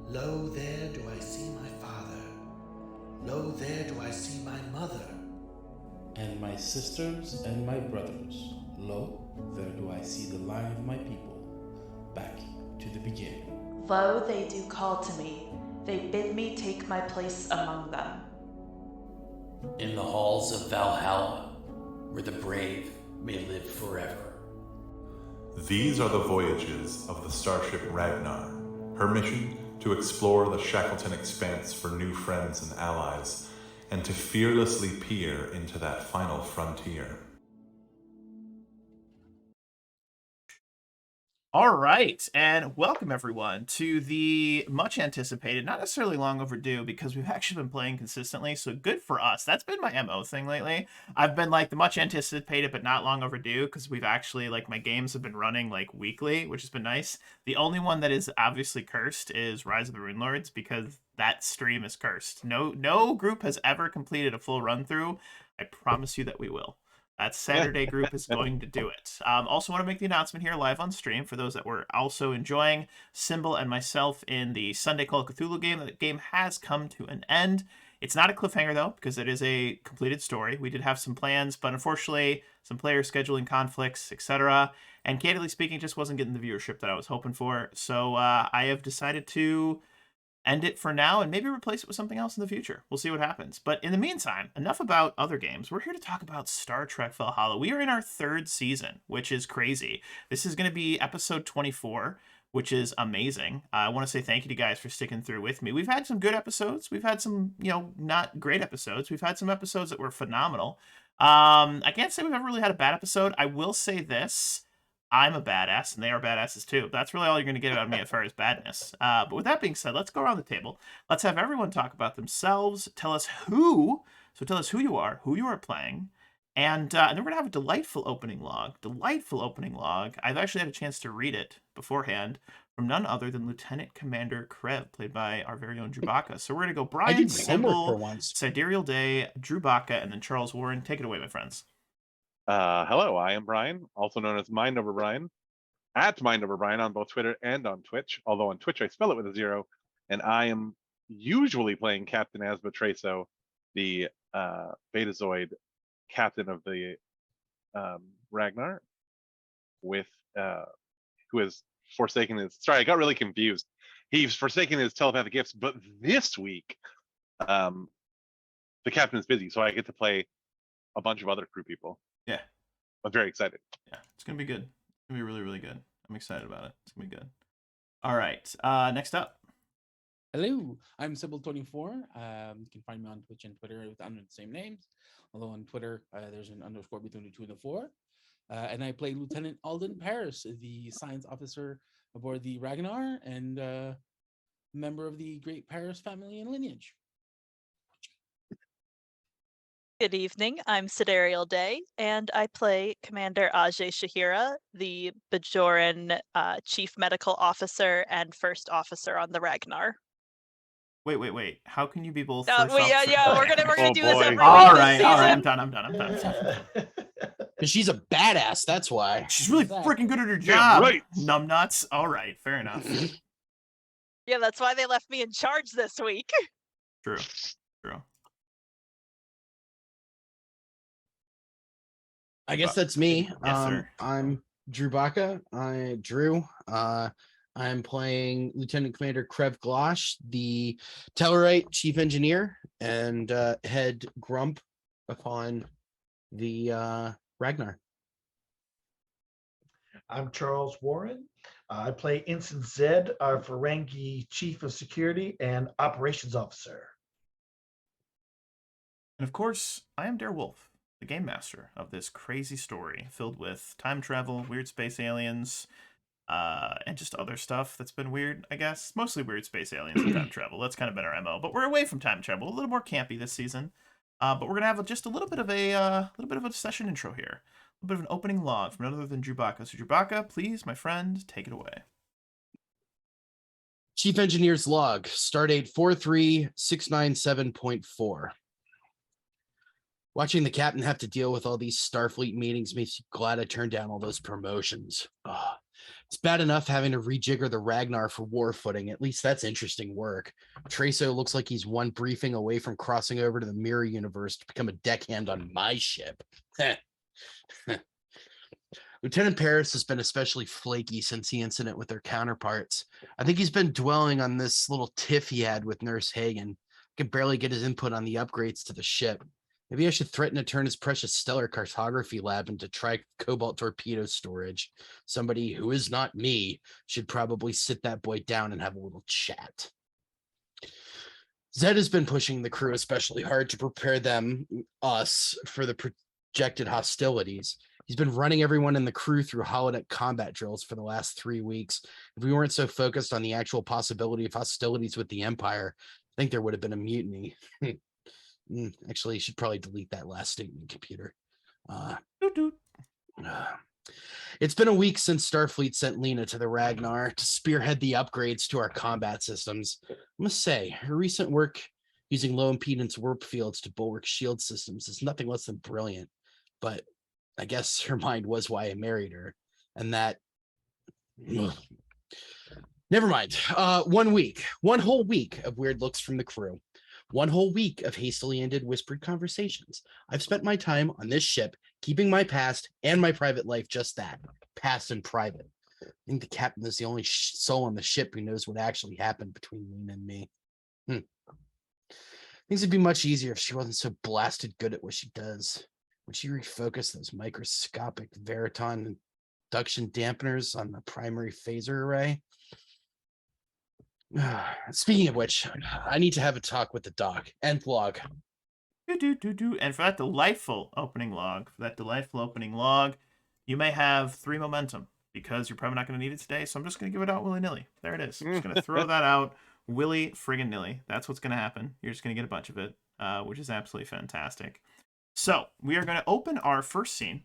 Lo, there do I see my father. Lo, there do I see my mother. And my sisters and my brothers. Lo, there do I see the line of my people, back to the beginning. Lo, they do call to me. They bid me take my place among them. In the halls of Valhalla, where the brave may live forever. These are the voyages of the starship Ragnar. Her mission to explore the Shackleton expanse for new friends and allies, and to fearlessly peer into that final frontier. All right, and welcome everyone to the much anticipated, not necessarily long overdue, because we've actually been playing consistently, so good for us. That's been my MO thing lately. I've been like the much anticipated but not long overdue, because we've actually, like, my games have been running like weekly, which has been nice. The only one that is obviously cursed is Rise of the Rune Lords, because that stream is cursed. No group has ever completed a full run through. I promise you that we will. That Saturday group is going to do it. Also want to make the announcement here live on stream for those that were also enjoying Symbol and myself in the Sunday Call of Cthulhu game. That game has come to an end. It's not a cliffhanger, though, because it is a completed story. We did have some plans, but unfortunately, some player scheduling conflicts, etc. And candidly speaking, just wasn't getting the viewership that I was hoping for. So I have decided to end it for now and maybe replace it with something else in the future. We'll see what happens. But in the meantime, enough about other games. We're here to talk about Star Trek Valhalla. We are in our third season, which is crazy. This is going to be episode 24, which is amazing. I want to say thank you to you guys for sticking through with me. We've had some good episodes. We've had some, not great episodes. We've had some episodes that were phenomenal. I can't say we've ever really had a bad episode. I will say this. I'm a badass, and they are badasses too. That's really all you're going to get out of me as far as badness. But with that being said, let's go around the table. Let's have everyone talk about themselves. Tell us who you are playing. And then we're going to have a delightful opening log. I've actually had a chance to read it beforehand from none other than Lieutenant Commander Krev, played by our very own Drubaka. So we're going to go Brian, Symbol, Sidereal Day, Drubaka, and then Charles Warren. Take it away, my friends. Hello, I am Brian, also known as Mind Over Brian, at Mind Over Brian on both Twitter and on Twitch, although on Twitch I spell it with a 0, and I am usually playing Captain Asba Traso, the Betazoid captain of the Ragnar, with who has forsaken his, sorry, I got really confused. He's forsaken his telepathic gifts, but this week, the captain is busy, so I get to play a bunch of other crew people. Yeah. I'm very excited. Yeah, it's going to be good. It's going to be really, really good. I'm excited about it. It's going to be good. All right. Next up. Hello, I'm Symbol24. You can find me on Twitch and Twitter under the same names. Although on Twitter, there's an underscore between the 2 and the 4. And I play Lieutenant Alden Paris, the science officer aboard the Ragnar and member of the Great Paris family and lineage. Good evening, I'm Sidereal Day, and I play Commander Ajay Shahira, the Bajoran Chief Medical Officer and First Officer on the Ragnar. Wait. How can you be both? Yeah, we're gonna do this every week. All right. I'm done. Because she's a badass, that's why. She's really freaking good at her job. Right. Numbnuts. All right, fair enough. Yeah, that's why they left me in charge this week. True. I guess that's me. Yes, sir. I'm Drubaka. I'm playing Lieutenant Commander Krev Glasch, the Tellarite Chief Engineer and head grump upon the Ragnar. I'm Charles Warren. I play Ensign Zed, our Ferengi Chief of Security and Operations Officer. And of course, I am Dare Wolf, the game master of this crazy story filled with time travel, weird space aliens, and just other stuff that's been weird, I guess. Mostly weird space aliens and time travel. That's kind of been our MO. But we're away from time travel, a little more campy this season. But we're gonna have just a little bit of a session intro here, a little bit of an opening log from none other than Drubaka. So Drubaka, please, my friend, take it away. Chief Engineer's log, Stardate 43697.4. Watching the captain have to deal with all these Starfleet meetings makes you glad I turned down all those promotions. It's bad enough having to rejigger the Ragnar for war footing. At least that's interesting work. Traso looks like he's one briefing away from crossing over to the mirror universe to become a deckhand on my ship. Lieutenant Paris has been especially flaky since the incident with their counterparts. I think he's been dwelling on this little tiff he had with Nurse Hagen. Could barely get his input on the upgrades to the ship. Maybe I should threaten to turn his precious stellar cartography lab into cobalt torpedo storage. Somebody who is not me should probably sit that boy down and have a little chat. Zed has been pushing the crew especially hard to prepare us, for the projected hostilities. He's been running everyone in the crew through holodeck combat drills for the last 3 weeks. If we weren't so focused on the actual possibility of hostilities with the Empire, I think there would have been a mutiny. Actually, you should probably delete that last statement, computer. It's been a week since Starfleet sent Lena to the Ragnar to spearhead the upgrades to our combat systems. I must say, her recent work using low impedance warp fields to bulwark shield systems is nothing less than brilliant. But I guess her mind was why I married her. And that... Never mind. 1 week. 1 whole week of weird looks from the crew. 1 whole week of hastily ended whispered conversations. I've spent my time on this ship, keeping my past and my private life just that, past and private. I think the captain is the only soul on the ship who knows what actually happened between Lena and me. Things would be much easier if she wasn't so blasted good at what she does. Would she refocus those microscopic Veriton induction dampeners on the primary phaser array? Speaking of which, I need to have a talk with the doc. Nth log. And for that delightful opening log, you may have 3 momentum because you're probably not going to need it today. So I'm just going to give it out willy-nilly. There it is. I'm just going to throw that out willy friggin' nilly. That's what's going to happen. You're just going to get a bunch of it, which is absolutely fantastic. So we are going to open our first scene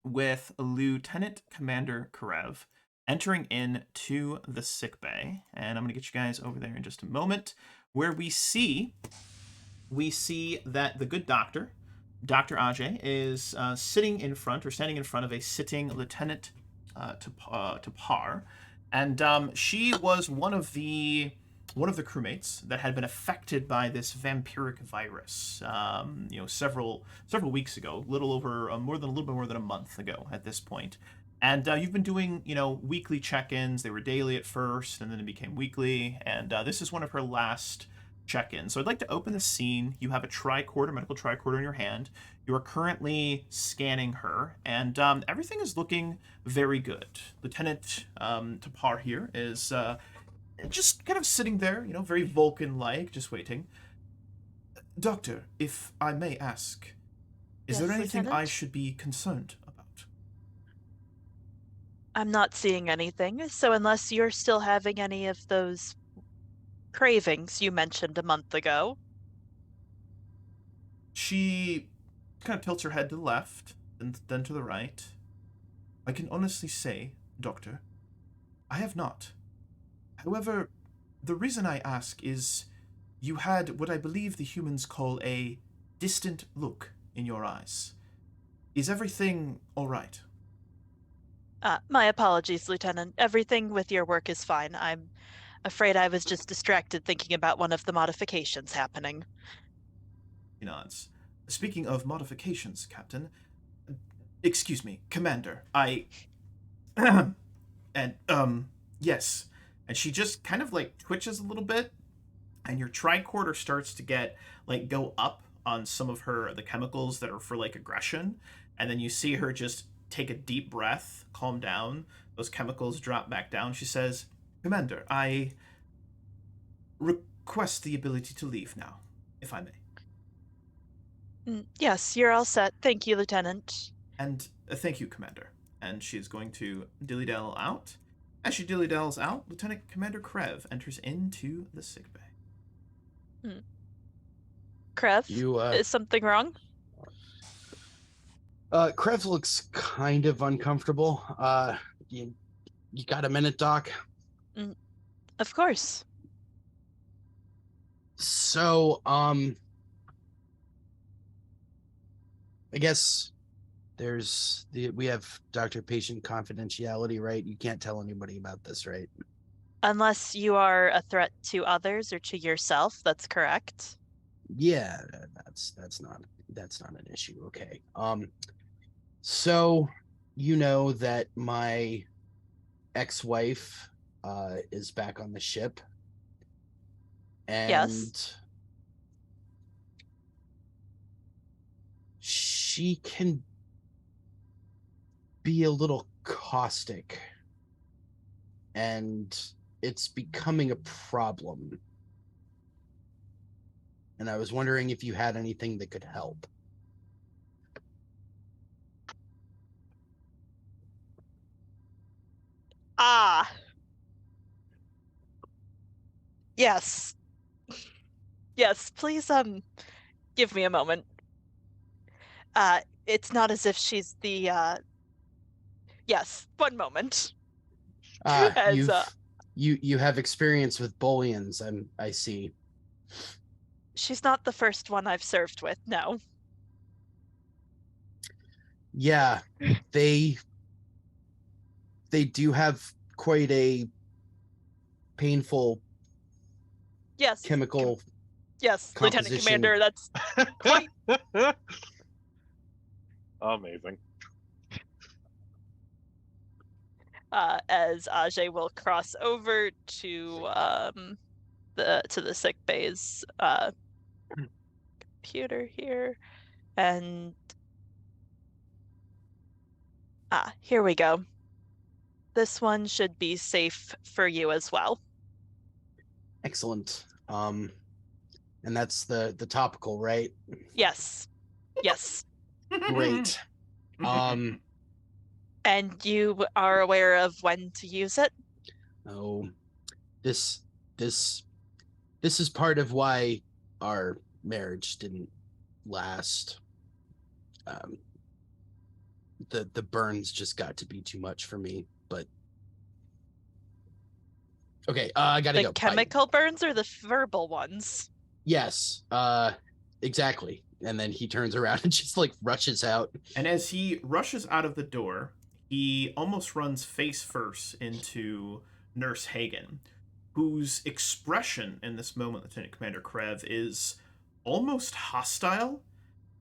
with Lieutenant Commander Karev entering into the sickbay, and I'm going to get you guys over there in just a moment, where we see that the good doctor, Dr. Ajay, is standing in front of a sitting Lieutenant Tapar, and she was one of the crewmates that had been affected by this vampiric virus, several weeks ago, a little bit more than a month ago at this point. And you've been doing, weekly check-ins. They were daily at first, and then it became weekly. And this is one of her last check-ins. So I'd like to open the scene. You have a medical tricorder in your hand. You are currently scanning her, and everything is looking very good. Lieutenant Tapar here is just kind of sitting there, very Vulcan-like, just waiting. Doctor, if I may ask, is there anything Lieutenant? I should be concerned about? I'm not seeing anything, so unless you're still having any of those cravings you mentioned a month ago. She kind of tilts her head to the left, and then to the right. I can honestly say, Doctor, I have not. However, the reason I ask is you had what I believe the humans call a distant look in your eyes. Is everything all right? My apologies, Lieutenant. Everything with your work is fine. I'm afraid I was just distracted thinking about one of the modifications happening. He nods. Speaking of modifications, Captain, excuse me, Commander, yes. And she just kind of twitches a little bit, and your tricorder starts to go up on some of the chemicals that are for aggression, and then you see her just take a deep breath, calm down, those chemicals drop back down. She says, Commander, I request the ability to leave now, if I may. Yes, you're all set. Thank you, Lieutenant. And thank you, Commander. And she is going to dilly-dell out. As she dilly-dells out, Lieutenant Commander Krev enters into the sickbay. Krev, is something wrong? Krev looks kind of uncomfortable. You got a minute, Doc? Of course. So, I guess we have doctor-patient confidentiality, right? You can't tell anybody about this, right? Unless you are a threat to others or to yourself, that's correct. Yeah, that's not an issue. Okay. So you know that my ex-wife is back on the ship, and Yes. she can be a little caustic, and it's becoming a problem. And I was wondering if you had anything that could help. Ah. Yes. Yes, please, give me a moment. It's not as if she's the, yes, one moment. As, You have experience with bullions, I see. she's not the first one I've served with, no. Yeah, they do have quite a painful Yes. chemical Yes, Lieutenant composition. Commander, that's quite Amazing. as Ajay will cross over to the sick bay's computer here, and here we go. This one should be safe for you as well. Excellent. And that's the topical, right? Yes. Yes. Great. And you are aware of when to use it? Oh, this is part of why our marriage didn't last. The burns just got to be too much for me, but okay, I gotta go. The chemical burns or the verbal ones? Yes, exactly. And then he turns around and just like rushes out. And as he rushes out of the door, he almost runs face first into Nurse Hagen, whose expression in this moment, Lieutenant Commander Krev, is almost hostile.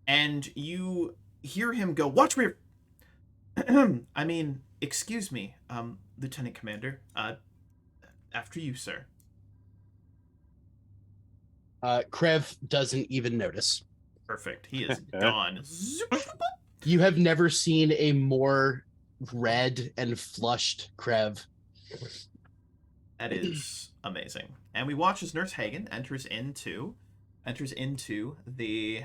And you hear him go, "Watch where..." I mean, excuse me, Lieutenant Commander. After you, sir. Krev doesn't even notice. Perfect. He is gone. You have never seen a more red and flushed Krev. That is amazing. And we watch as Nurse Hagen enters into the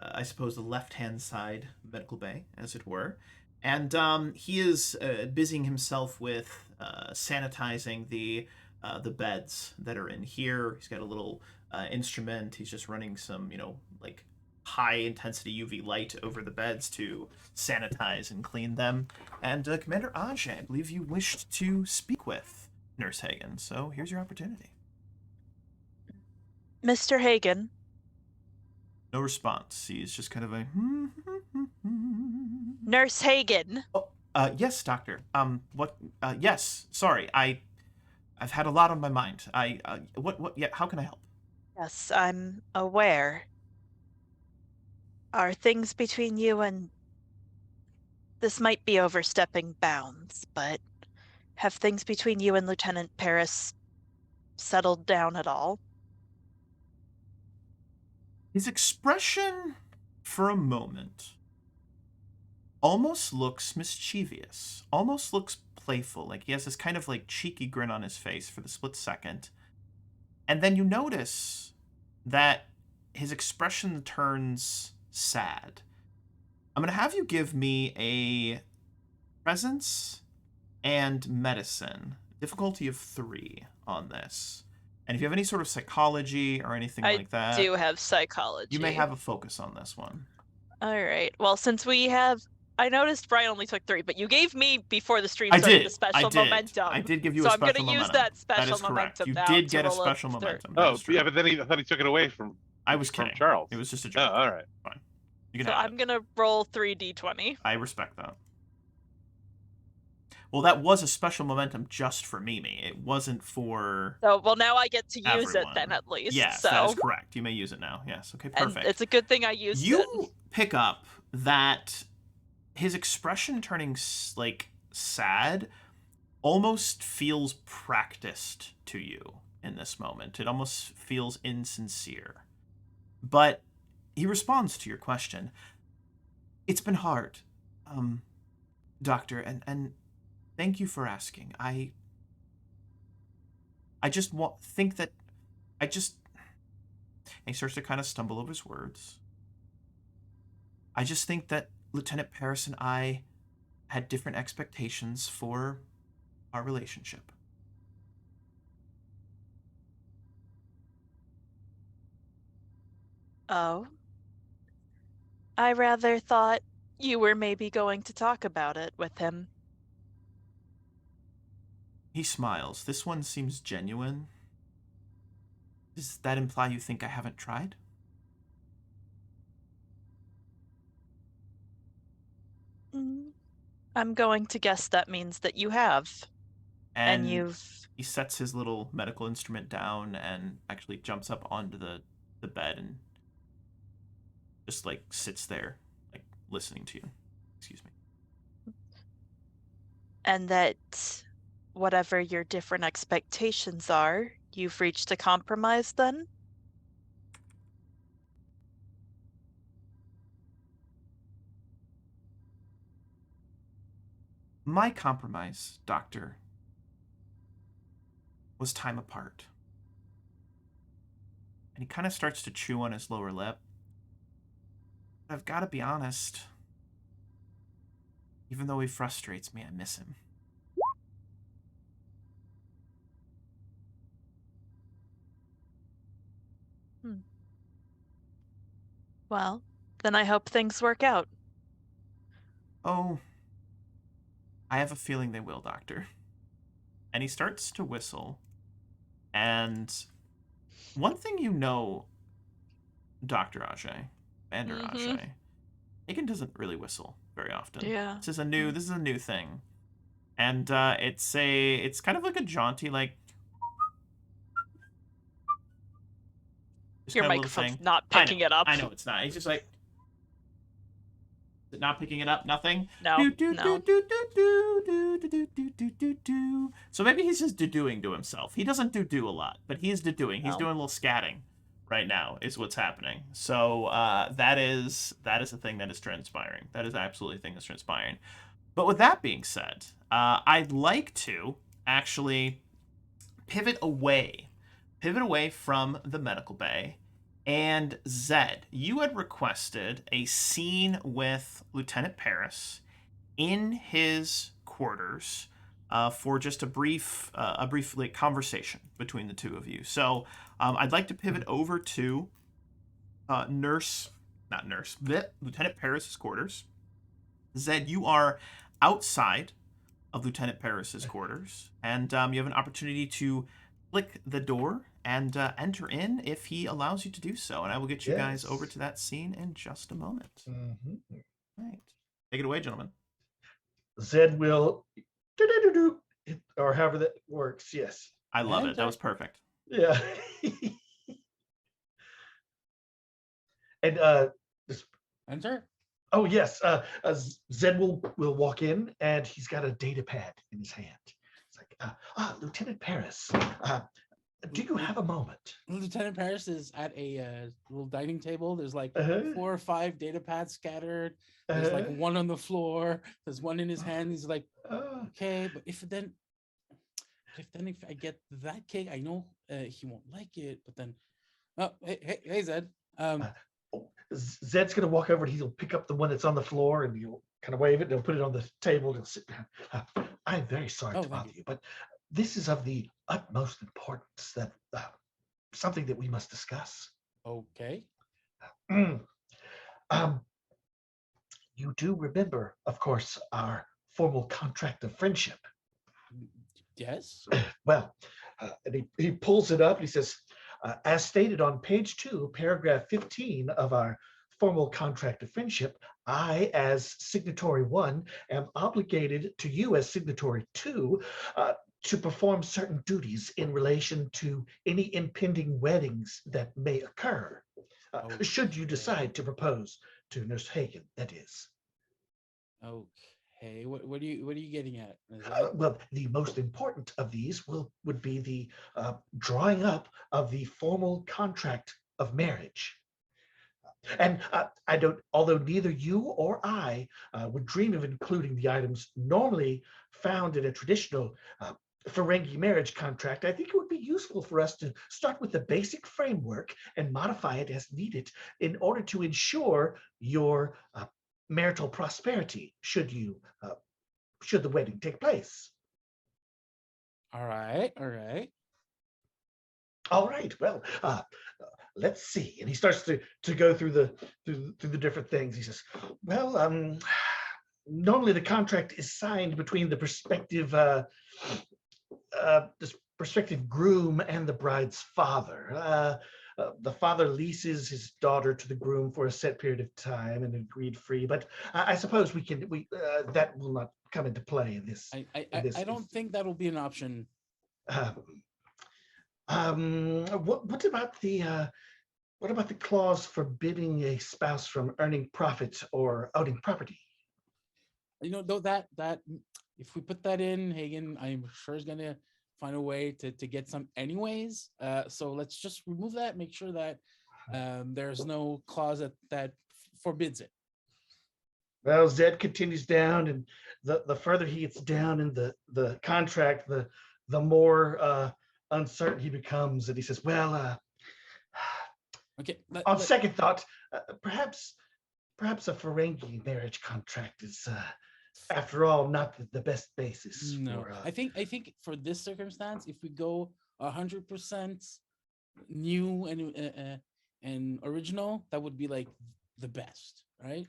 I suppose the left-hand side medical bay, as it were. And he is busying himself with sanitizing the beds that are in here. He's got a little instrument. He's just running some, like high-intensity UV light over the beds to sanitize and clean them. And Commander Ajay, I believe you wished to speak with Nurse Hagen, so here's your opportunity. Mr. Hagen. No response. He's just kind of a... Nurse Hagen. Oh, yes, doctor. What? Yes. Sorry, I've had a lot on my mind. What? Yeah. How can I help? Yes, I'm aware. Are things between you and... This might be overstepping bounds, but have things between you and Lieutenant Paris settled down at all? His expression, for a moment, almost looks mischievous, almost looks playful, like he has this kind of like cheeky grin on his face for the split second. And then you notice that his expression turns sad. I'm going to have you give me a presence and medicine, difficulty of 3 on this. And if you have any sort of psychology or anything like that... I do have psychology. You may have a focus on this one. All right. Well, since we have... I noticed Brian only took 3, but you gave me before the stream started the special momentum. I did give you a special momentum. So I'm going to use that special momentum you now. You did get a special momentum. Oh, yeah, but then I thought he took it away from... I was kidding. From Charles. It was just a joke. Oh, all right. Fine. You can So have I'm it. gonna roll 3d20. I respect that. Well, that was a special momentum just for Mimi. It wasn't for So, well, now I get to use everyone. it then at least. Yes, so. that is correct. You may use it now. Yes. Okay, And perfect. it's a good thing I used it. You pick up that his expression turning like sad almost feels practiced to you in this moment. It almost feels insincere. But he responds to your question. It's been hard, Doctor, and thank you for asking. I just think that and he starts to kind of stumble over his words. I just think that Lieutenant Paris and I had different expectations for our relationship. Oh. I rather thought you were maybe going to talk about it with him. He smiles. This one seems genuine. Does that imply you think I haven't tried? I'm going to guess that means that you have. And you've... He sets his little medical instrument down and actually jumps up onto the bed and just like sits there, like listening to you. Excuse me. And that whatever your different expectations are, you've reached a compromise then? My compromise, Doctor, was time apart. And he kind of starts to chew on his lower lip. But I've got to be honest. Even though he frustrates me, I miss him. Well, then I hope things work out. Oh, I have a feeling they will, Doctor. And he starts to whistle. And one thing you know, Dr. Ajay, Commander Ajay, Hagen doesn't really whistle very often. Yeah. This is a new thing. And it's kind of like a jaunty, like, Your microphone's not picking it up. I know it's not. He's just like, is it not picking it up? Nothing? No. So maybe he's just do-doing to himself. He doesn't do a lot, but he is do-doing. He's doing a little scatting right now is what's happening. So that is a thing that is transpiring. That is absolutely a thing that's transpiring. But with that being said, I'd like to actually pivot away from the medical bay. And Zed, you had requested a scene with Lieutenant Paris in his quarters for just a brief like, conversation between the two of you. So I'd like to pivot over to Lieutenant Paris's quarters. Zed, you are outside of Lieutenant Paris's quarters, and you have an opportunity to click the door and enter in if he allows you to do so. And I will get you guys over to that scene in just a moment. Mm-hmm. All right. Take it away, gentlemen. Zed will or however that works. Yes. I love it. That was perfect. Yeah. And enter. Oh yes. Zed will walk in and he's got a data pad in his hand. It's like, Lieutenant Paris, do you have a moment? Lieutenant Paris is at a little dining table. There's like 4 or 5 data pads scattered. There's like one on the floor. There's one in his hand. He's like, okay, but if I get that cake, I know he won't like it. But then, hey, Zed. Zed's gonna walk over and he'll pick up the one that's on the floor and he'll kind of wave it and he'll put it on the table and he'll sit down. I'm very sorry to bother you, but this is of the utmost importance that something that we must discuss. Okay. You do remember, of course, our formal contract of friendship. Yes. Well, and he pulls it up and he says, as stated on page 2, paragraph 15 of our formal contract of friendship, I, as signatory 1, am obligated to you as signatory 2 to perform certain duties in relation to any impending weddings that may occur, should you decide to propose to Nurse Hagen, that is. Okay, what are you getting at? Well, the most important of these would be the drawing up of the formal contract of marriage. And I don't, although neither you or I would dream of including the items normally found in a traditional Ferengi marriage contract, I think it would be useful for us to start with the basic framework and modify it as needed in order to ensure your marital prosperity should the wedding take place. All right, all right. All right, well, let's see. And he starts to go through the different things. He says, well, normally the contract is signed between the prospective groom and the bride's father. The father leases his daughter to the groom for a set period of time and agreed free, but I suppose we that will not come into play in this. I don't think that'll be an option. What about the clause forbidding a spouse from earning profits or owning property? Though that if we put that in, Hagen, I'm sure is gonna find a way to get some anyways. So let's just remove that, make sure that there's no clause that forbids it. Well, Zed continues down, and the further he gets down in the contract, the more uncertain he becomes, and he says, well, okay, on second thought, perhaps a Ferengi marriage contract is after all not the best basis. No, I think for this circumstance, if we go 100% new and original, that would be like the best, right?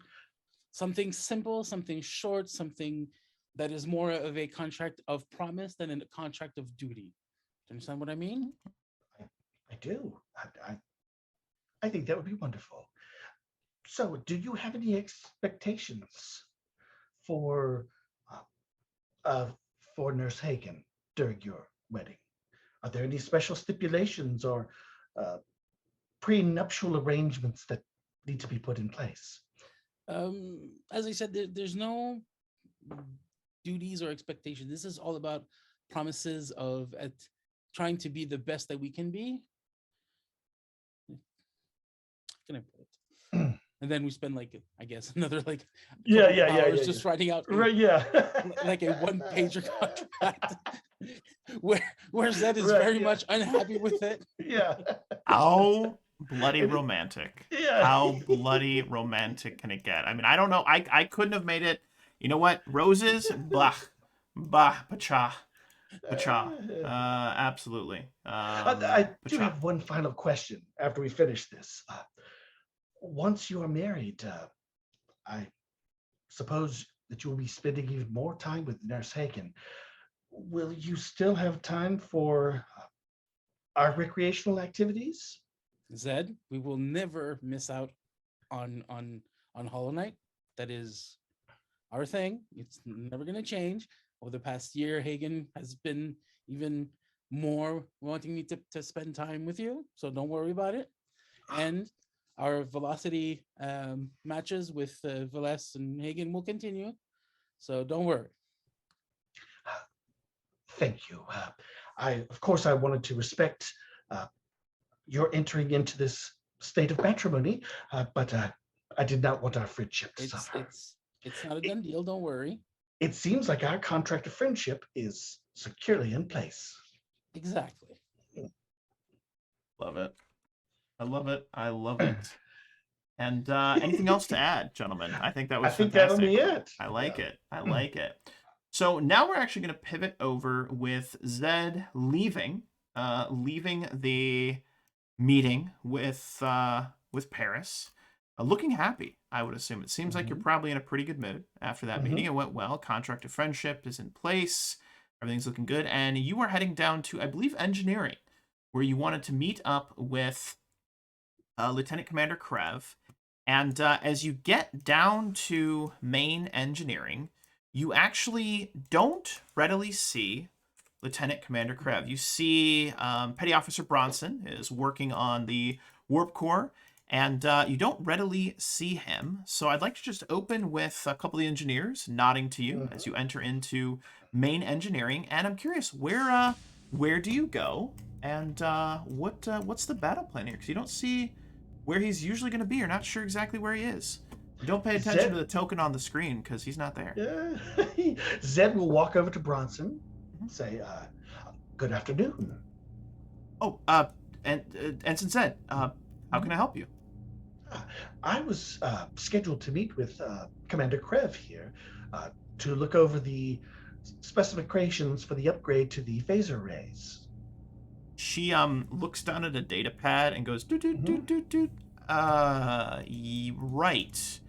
Something simple, something short, something that is more of a contract of promise than a contract of duty. Do you understand what I mean? I do. I think that would be wonderful. So, do you have any expectations for Nurse Hagen during your wedding? Are there any special stipulations or prenuptial arrangements that need to be put in place? As I said, there's no duties or expectations. This is all about promises of trying to be the best that we can be. Can I put it? And then we spend I guess another hours just writing out like a one-pager contract where Zed is very much unhappy with it. Yeah. How bloody romantic. Yeah. How bloody romantic can it get? I mean, I don't know. I couldn't have made it. You know what? Roses, blah, pacha. Absolutely. I do have one final question after we finish this. Once you are married, I suppose that you will be spending even more time with Nurse Hagen. Will you still have time for our recreational activities? Zed, we will never miss out on Hollow Knight. That is our thing. It's never going to change. Over the past year, Hagen has been even more wanting me to spend time with you, so don't worry about it. And our velocity matches with Veles and Hagen will continue, so don't worry. Thank you. Of course, I wanted to respect your entering into this state of matrimony, but I did not want our friendship to suffer. It's not a done deal. Don't worry. It seems like our contract of friendship is securely in place. Exactly. Love it. I love it. I love it. And anything else to add, gentlemen? I think that was fantastic. That'll be it. I like it. I like it. So now we're actually going to pivot over with Zed leaving the meeting with Paris, looking happy. I would assume. It seems like you're probably in a pretty good mood after that meeting. It went well. Contract of friendship is in place. Everything's looking good. And you are heading down to, I believe, engineering, where you wanted to meet up with Lieutenant Commander Krev And as you get down to main engineering, you actually don't readily see Lieutenant Commander Krev. You see Petty Officer Bronson is working on the warp core, and you don't readily see him. So I'd like to just open with a couple of the engineers nodding to you as you enter into main engineering. And I'm curious, where do you go? And what's the battle plan here? Because you don't see where he's usually going to be. You're not sure exactly where he is. Don't pay attention to the token on the screen because he's not there. Zed will walk over to Bronson and say, good afternoon. Oh, Ensign Zed, how can I help you? I was scheduled to meet with Commander Krev here to look over the specifications for the upgrade to the phaser arrays. She looks down at a data pad and goes, doot, doot, doot, doot, doot. Right.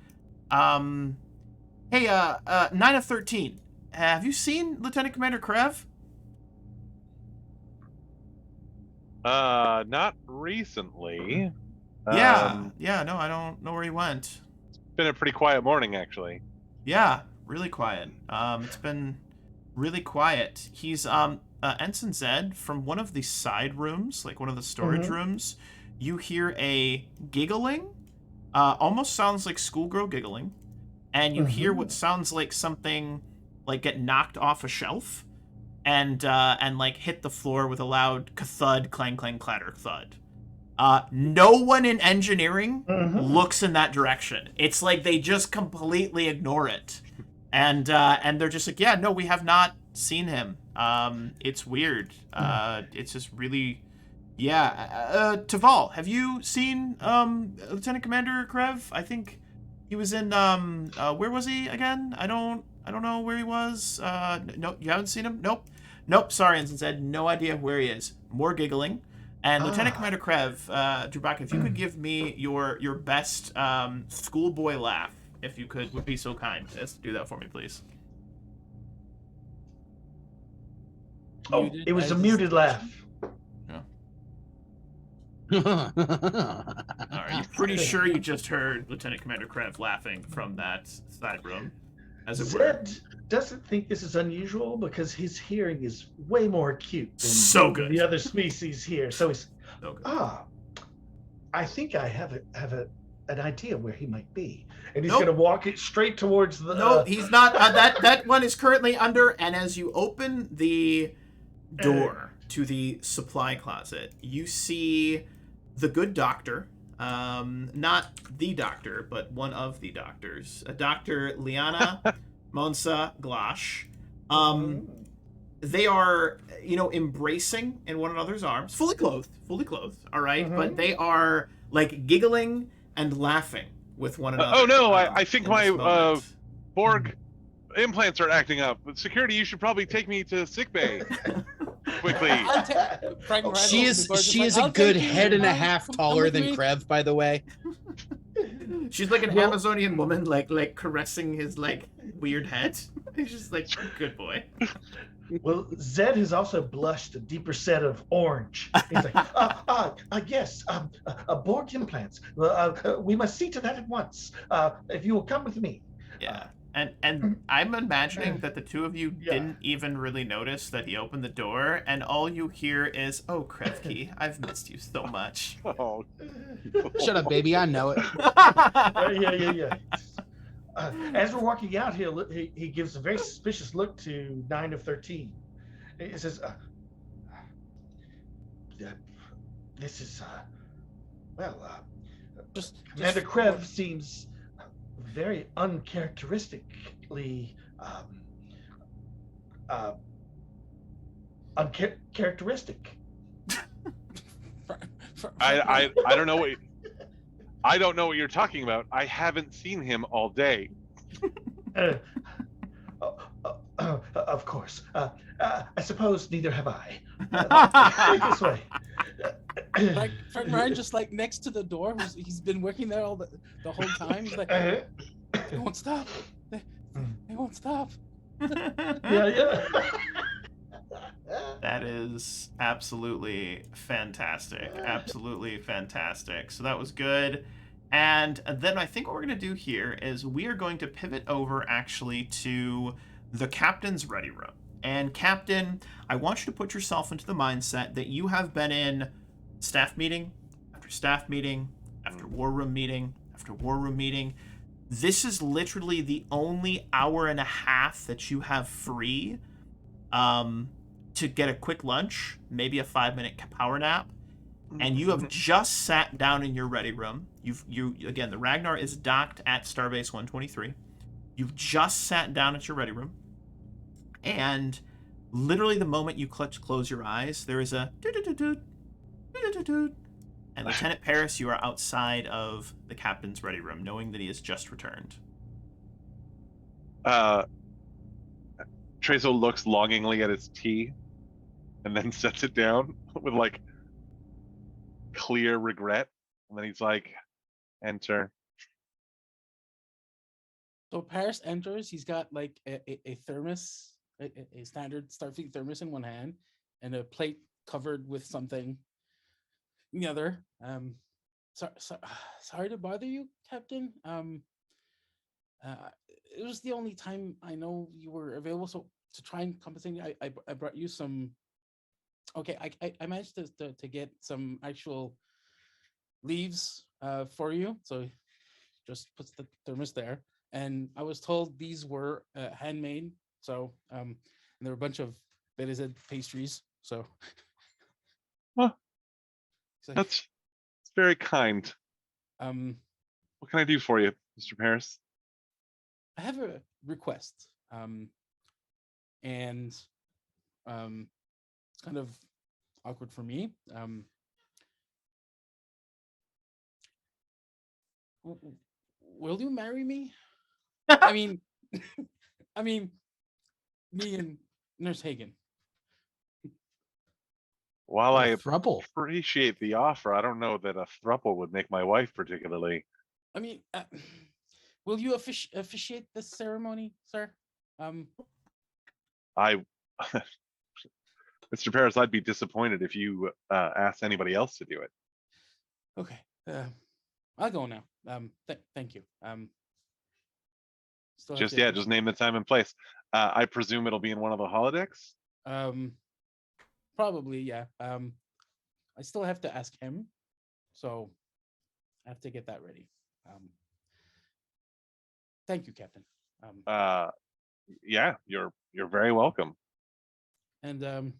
Hey, 9 of 13. Have you seen Lieutenant Commander Krev? Not recently. Yeah, no, I don't know where he went. It's been a pretty quiet morning, actually. Yeah, really quiet. It's been really quiet. He's, Ensign Zed, from one of the side rooms, like one of the storage rooms, you hear a giggling. Almost sounds like schoolgirl giggling. And you hear what sounds like something like get knocked off a shelf and like hit the floor with a loud thud, clang, clang, clatter, thud. No one in engineering looks in that direction. It's like they just completely ignore it. And they're just like, yeah, no, we have not seen him. It's weird. It's just really, yeah. Taval, have you seen Lieutenant Commander Krev? I think he was in where was he again? I don't know where he was. No, you haven't seen him? Nope. Sorry, Ensign said no idea where he is. More giggling. And Lieutenant Commander Krev, Drubaka, if you could give me your best schoolboy laugh, if you could, would be so kind. Just do that for me, please. Oh, it was a muted laugh. Are you pretty sure you just heard Lieutenant Commander Krev laughing from that side room, as it were? Zed doesn't think this is unusual because his hearing is way more acute than the other species here. So he's I think I have an idea where he might be, and he's going to walk it straight towards the. No, he's not. That one is currently under, and as you open the door to the supply closet, you see the good doctor, not the doctor, but one of the doctors, Dr. Lena Mosa Glasch. They are, embracing in one another's arms, fully clothed, all right? But they are, like, giggling and laughing with one another. Oh, no, I think my Borg implants are acting up. Security, you should probably take me to sickbay. Quickly. She is a good head and a half taller than Krev, by the way. She's like an Amazonian woman, like caressing his like weird head. He's just like, good boy. Well, Zed has also blushed a deeper set of orange. He's like, yes, Borg implants. We must see to that at once. If you will come with me. Yeah. And I'm imagining that the two of you didn't even really notice that he opened the door, and all you hear is, "Oh, Krevki, I've missed you so much." Oh. Shut up, baby. I know it. Yeah. As we're walking out here, he gives a very suspicious look to 9 of 13. He says, "This is Commander Krev seems very uncharacteristically uncharacteristic." I don't know what you're talking about. I haven't seen him all day. Of course. I suppose neither have I. This way. Frank Ryan just like next to the door. He's been working there all the whole time. He's like, they won't stop. They won't stop. Yeah. That is absolutely fantastic. Absolutely fantastic. So that was good. And then I think what we're going to do here is we are going to pivot over actually to the captain's ready room. And Captain, I want you to put yourself into the mindset that you have been in staff meeting after staff meeting after war room meeting after war room meeting. This is literally the only hour and a half that you have free to get a quick lunch, maybe a 5-minute power nap. And you have just sat down in your ready room. You again, the Ragnar is docked at Starbase 123. You've just sat down at your ready room. And literally the moment you close your eyes, there is a doo-doo-doo-doo, doo-doo-doo-doo. And Lieutenant Paris, you are outside of the captain's ready room, knowing that he has just returned. Trezo looks longingly at his tea and then sets it down with like clear regret. And then he's like, enter. So Paris enters. He's got like a thermos, a standard Starfleet thermos in one hand, and a plate covered with something in the other. Sorry to bother you, Captain. It was the only time I know you were available. So to try and compensate me, I brought you some. Okay, I managed to get some actual leaves for you. So just puts the thermos there. And I was told these were handmade. So and there were a bunch of Belized pastries. So Well, like, that's very kind. What can I do for you, Mr. Paris? I have a request. And it's kind of awkward for me. Will you marry me? I mean, me and Nurse Hagen. While I throuple. appreciate the offer, I don't know that a throuple would make my wife particularly. I mean, will you officiate this ceremony, sir? Mr. Paris, I'd be disappointed if you asked anybody else to do it. Okay, I'll go now. Thank you. Just name the time and place. I presume it'll be in one of the holodecks. Probably, yeah. I still have to ask him, so I have to get that ready. Thank you, Captain. Yeah, you're very welcome. And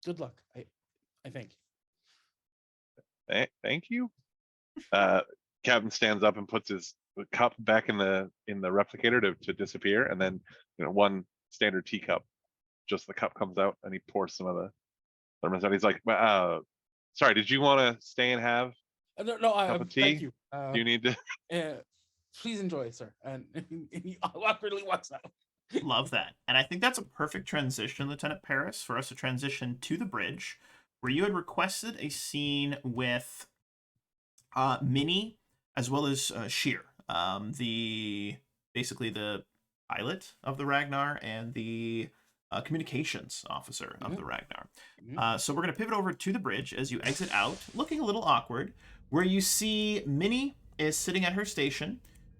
good luck. I think. Thank you. Captain stands up and puts his cup back in the replicator to disappear, and then one standard teacup, just the cup comes out, and he pours some of the thermos out. He's like, "Sorry, did you want to stay and have no, a cup of tea? Thank you. Do you need to?" Please enjoy, sir. And he awkwardly walks out. Love that. And I think that's a perfect transition, Lieutenant Paris, for us to transition to the bridge, where you had requested a scene with Minnie as well as Sheer, basically the pilot of the Ragnar and the communications officer of the Ragnar. So we're going to pivot over to the bridge as you exit out, looking a little awkward, where you see Minnie is sitting at her station,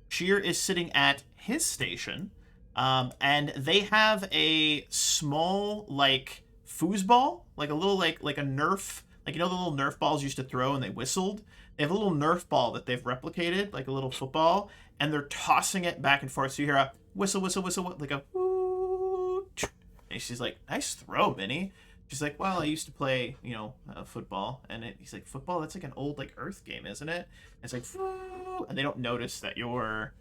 Sheer is sitting at his station, and they have a small, like, foosball, like a little, like a Nerf, like, the little Nerf balls you used to throw and they whistled? They have a little Nerf ball that they've replicated, like a little football, and they're tossing it back and forth. So you hear a whistle, whistle, whistle, like a whoo. And she's like, nice throw, Minnie. She's like, well, I used to play, football. And he's like, football? That's like an old, like, Earth game, isn't it? And it's like, whoo. And they don't notice that you're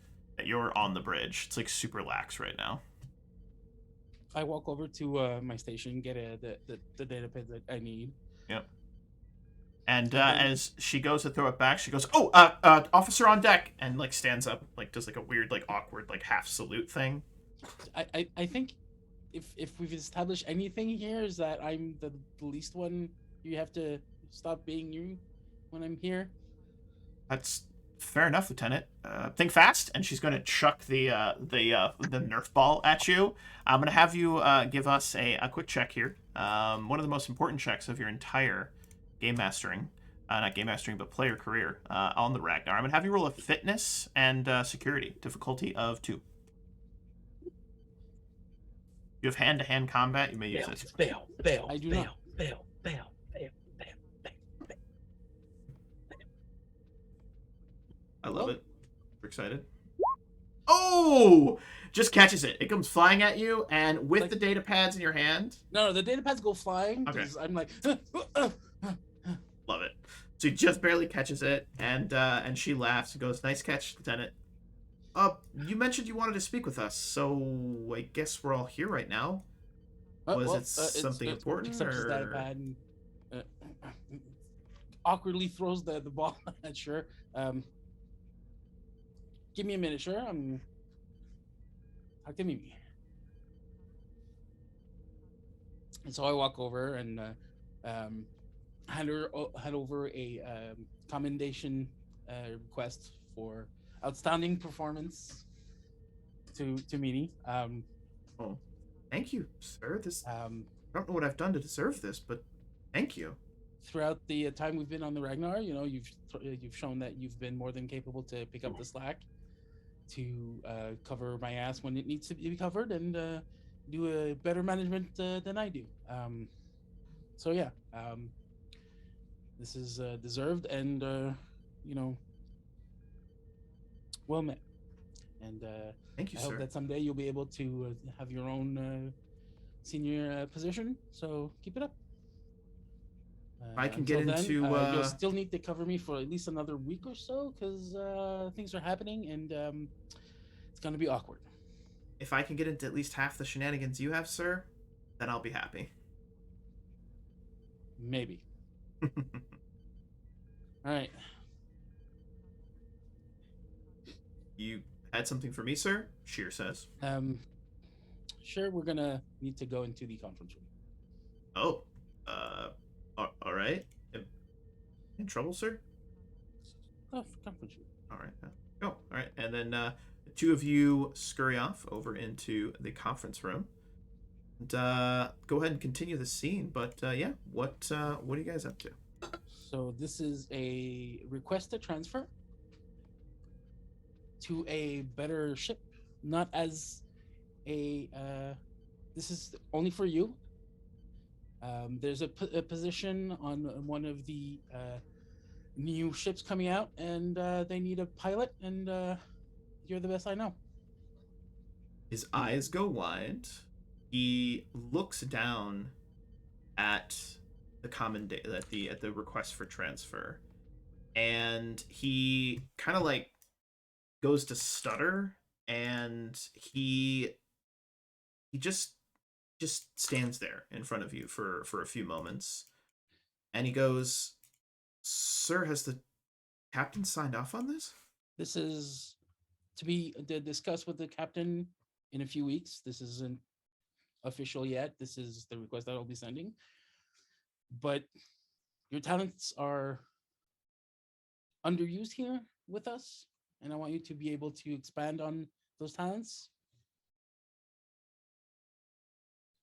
on the bridge. It's like super lax right now. I walk over to my station, get the data pad that I need. Yep. And as she goes to throw it back, she goes, "Oh, officer on deck," and like stands up, like does like a weird, like awkward, like half salute thing. I think if we've established anything here is that I'm the least one you have to stop being you when I'm here. That's fair enough, Lieutenant. Think fast, and she's going to chuck the Nerf ball at you. I'm going to have you give us a quick check here. One of the most important checks of your entire game mastering. not game mastering, but player career on the Ragnar. I'm gonna have you roll a fitness and security difficulty of 2. You have hand-to-hand combat. You may use this. Fail. I do not. Fail. I love it. We're excited. Oh! Just catches it. It comes flying at you, and with the data pads in your hand. No, the data pads go flying. Okay. I'm like, Love it. So he just barely catches it, and she laughs and goes, "Nice catch, Lieutenant. You mentioned you wanted to speak with us, so I guess we're all here right now. Was it something important, or...?" That pad and, awkwardly throws the ball at Sure. Give me a minute, Sure. Talk to me. And so I walk over and hand over a commendation request for outstanding performance to Meanie. Oh, thank you, sir. I don't know what I've done to deserve this, but thank you. Throughout the time we've been on the Ragnar, you've shown that you've been more than capable to pick up the slack, to cover my ass when it needs to be covered, and do a better management than I do. So yeah, this is deserved and well met. And thank you, I sir. hope that someday you'll be able to have your own senior position. So keep it up. I can get into. You'll still need to cover me for at least another week or so, because things are happening and it's gonna be awkward. If I can get into at least half the shenanigans you have, sir, then I'll be happy. Maybe. All right. You had something for me, sir? Sheer says. Sure, we're gonna need to go into the conference room. Oh, all right. In trouble, sir? Oh, conference room. All right. Go. All right. And then the two of you scurry off over into the conference room. And go ahead and continue the scene. But yeah, what are you guys up to? So this is a request to transfer to a better ship, not as a. This is only for you. There's a position on one of the new ships coming out, and they need a pilot, and you're the best I know. His eyes go wide. He looks down at the at the request for transfer, and he kind of like goes to stutter, and he just stands there in front of you for a few moments, and he goes, "Sir, has the captain signed off on this?" This is to be discussed with the captain in a few weeks. This isn't official yet. This is the request that I'll be sending. But your talents are underused here with us, and I want you to be able to expand on those talents.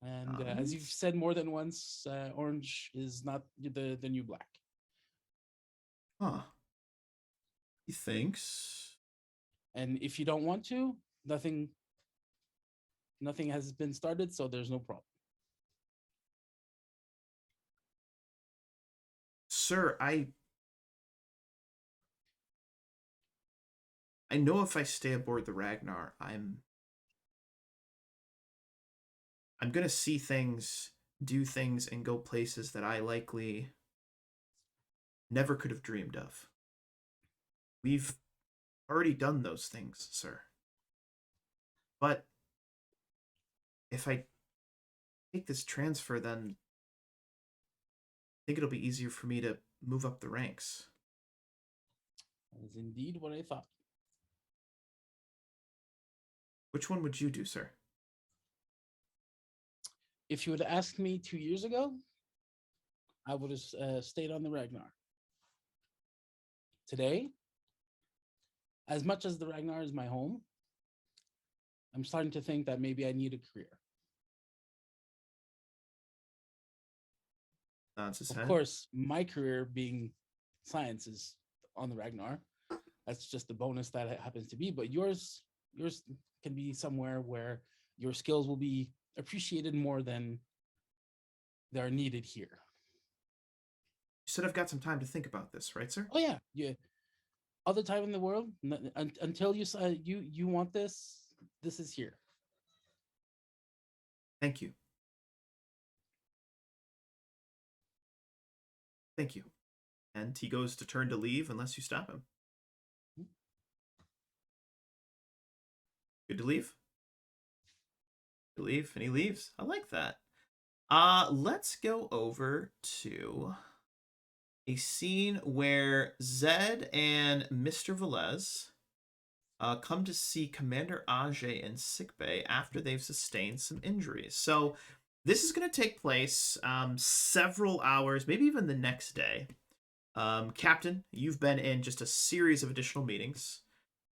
And as you've said more than once, orange is not the new black. Huh. He thinks. And if you don't want to, nothing has been started, so there's no problem. Sir, I know if I stay aboard the Ragnar, I'm gonna see things, do things, and go places that I likely never could have dreamed of. We've already done those things, sir. But if I take this transfer, then I think it'll be easier for me to move up the ranks. That is indeed what I thought. Which one would you do, sir? If you had asked me 2 years ago, I would have stayed on the Ragnar. Today, as much as the Ragnar is my home, I'm starting to think that maybe I need a career. Of course, my career being sciences on the Ragnar. That's just the bonus that it happens to be. But yours can be somewhere where your skills will be appreciated more than they're needed here. You said I've got some time to think about this, right, sir? Oh yeah. All the time in the world, until you want this. This is here. Thank you. Thank you. And he goes to turn to leave unless you stop him. Good to leave? Good to leave, and he leaves. I like that. Let's go over to a scene where Zed and Mr. Velez come to see Commander Ajay in sickbay after they've sustained some injuries. So this is going to take place several hours, maybe even the next day. Captain, you've been in just a series of additional meetings,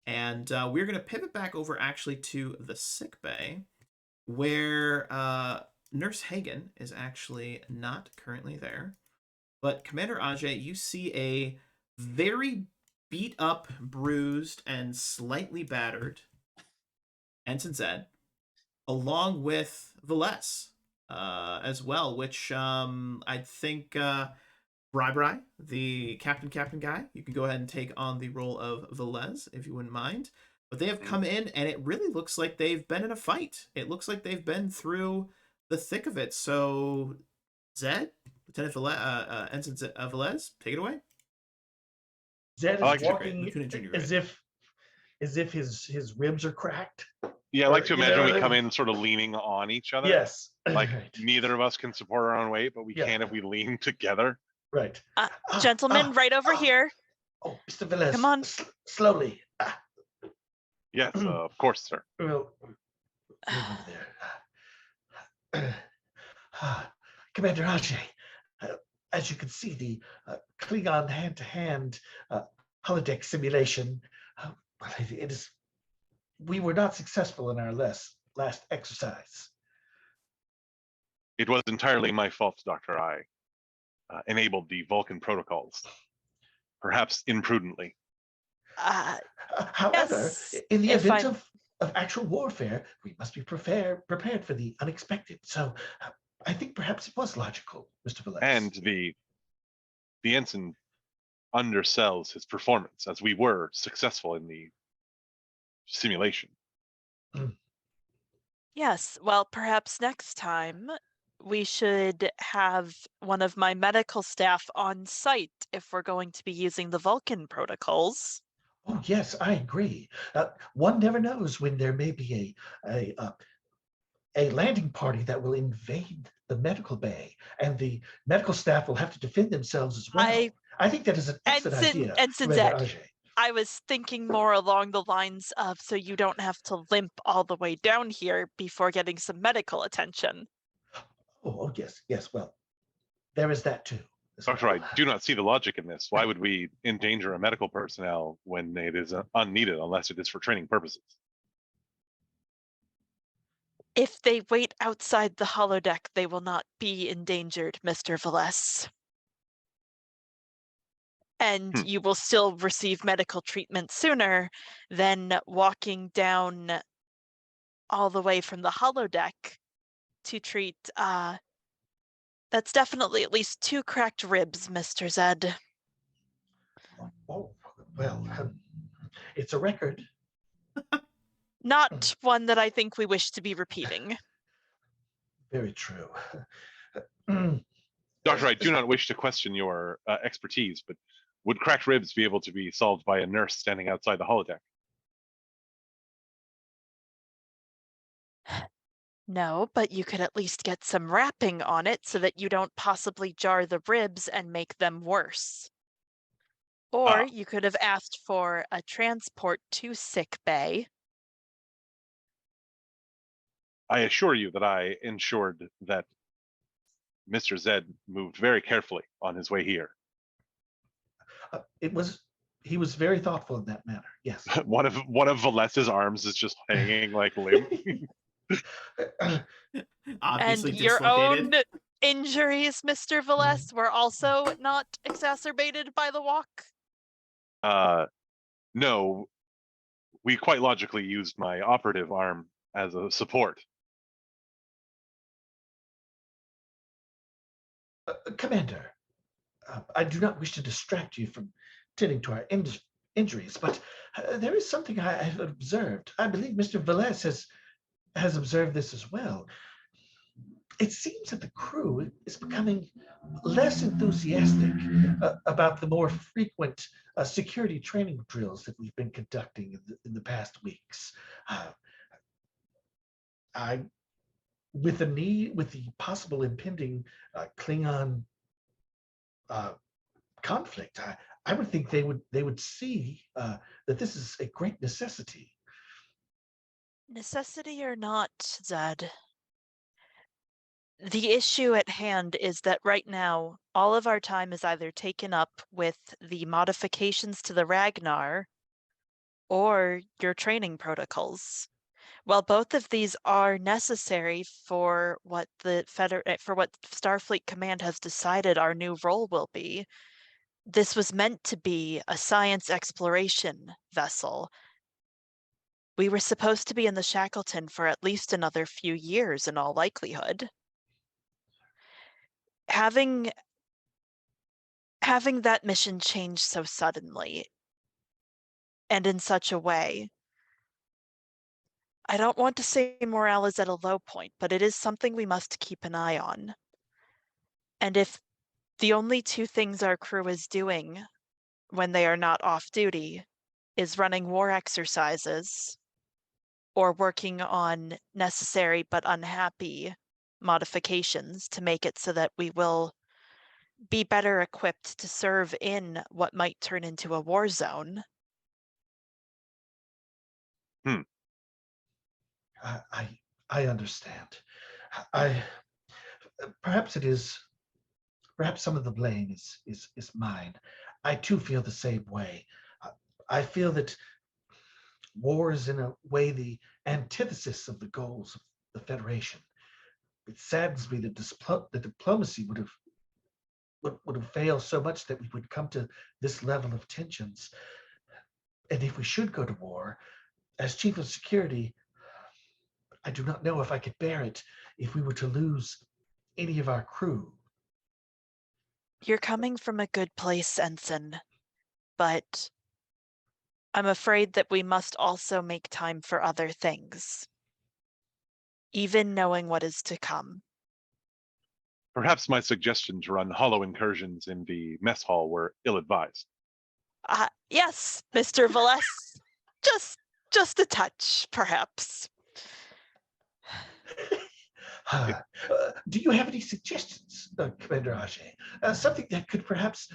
and we're going to pivot back over actually to the sickbay, where Nurse Hagen is actually not currently there. But Commander Ajay, you see a very beat up, bruised, and slightly battered Ensign Zed, along with Velez as well, which I think Bri, the captain guy, you can go ahead and take on the role of Velez if you wouldn't mind. But they have come in, and it really looks like they've been in a fight. It looks like they've been through the thick of it. So, Zed, Lieutenant Velez, Ensign Velez, take it away. Zed is walking Junior, as if his ribs are cracked. Yeah, I like to imagine we come in sort of leaning on each other. Yes. Like Right. neither of us can support our own weight, but we can if we lean together. Right. Gentlemen, right over here. Oh, Mr. Velez. Come on. Slowly. Yes, of course, sir. Well, over there. Commander Ajay, as you can see, the Klingon hand-to-hand holodeck simulation, it is. We were not successful in our last exercise. It was entirely my fault, Doctor. I enabled the Vulcan protocols, perhaps imprudently. However, yes, in the event of actual warfare, we must be prepared for the unexpected. So I think perhaps it was logical, Mr. Velez. And the ensign undersells his performance, as we were successful in the simulation. Yes, well, perhaps next time we should have one of my medical staff on site if we're going to be using the Vulcan protocols. Oh, yes, I agree. One never knows when there may be a landing party that will invade the medical bay, and the medical staff will have to defend themselves as well. I think that is an excellent idea. Ensign Zed, I was thinking more along the lines of so you don't have to limp all the way down here before getting some medical attention. Oh yes. Well, there is that too. Doctor, I do not see the logic in this. Why would we endanger a medical personnel when it is unneeded, unless it is for training purposes? If they wait outside the holodeck, they will not be endangered, Mr. Velez. And you will still receive medical treatment sooner than walking down all the way from the holodeck to treat, that's definitely at least 2 cracked ribs, Mr. Zed. Oh, well, it's a record. Not one that I think we wish to be repeating. Very true. Doctor, I do not wish to question your expertise, but would cracked ribs be able to be solved by a nurse standing outside the holodeck? No, but you could at least get some wrapping on it so that you don't possibly jar the ribs and make them worse. Or you could have asked for a transport to sick bay. I assure you that I ensured that Mr. Zed moved very carefully on his way here. He was very thoughtful in that manner. Yes. one of Velez's arms is just hanging like limp. And your own injuries, Mr. Valles, were also not exacerbated by the walk? No, we quite logically used my operative arm as a support. Commander, I do not wish to distract you from tending to our injuries, but there is something I have observed. I believe Mr. Velez has observed this as well. It seems that the crew is becoming less enthusiastic about the more frequent security training drills that we've been conducting in the past weeks. With the possible impending Klingon conflict, I would think they would see that this is a great necessity. Necessity or not, Zed, the issue at hand is that right now, all of our time is either taken up with the modifications to the Ragnar or your training protocols. While both of these are necessary for what for what Starfleet Command has decided our new role will be, this was meant to be a science exploration vessel. We were supposed to be in the Shackleton for at least another few years in all likelihood. Having that mission change so suddenly and in such a way, I don't want to say morale is at a low point, but it is something we must keep an eye on. And if the only two things our crew is doing when they are not off duty is running war exercises or working on necessary but unhappy modifications to make it so that we will be better equipped to serve in what might turn into a war zone. I understand. Perhaps some of the blame is mine. I too feel the same way. I feel that war is in a way the antithesis of the goals of the Federation. It saddens me that the diplomacy would have failed so much that we would come to this level of tensions. And if we should go to war, as Chief of Security, I do not know if I could bear it if we were to lose any of our crew. You're coming from a good place, Ensign, but I'm afraid that we must also make time for other things, even knowing what is to come. Perhaps my suggestion to run hollow incursions in the mess hall were ill-advised. Yes, Mr. Valles. Just a touch, perhaps. Do you have any suggestions, Commander Ajay? Something that could perhaps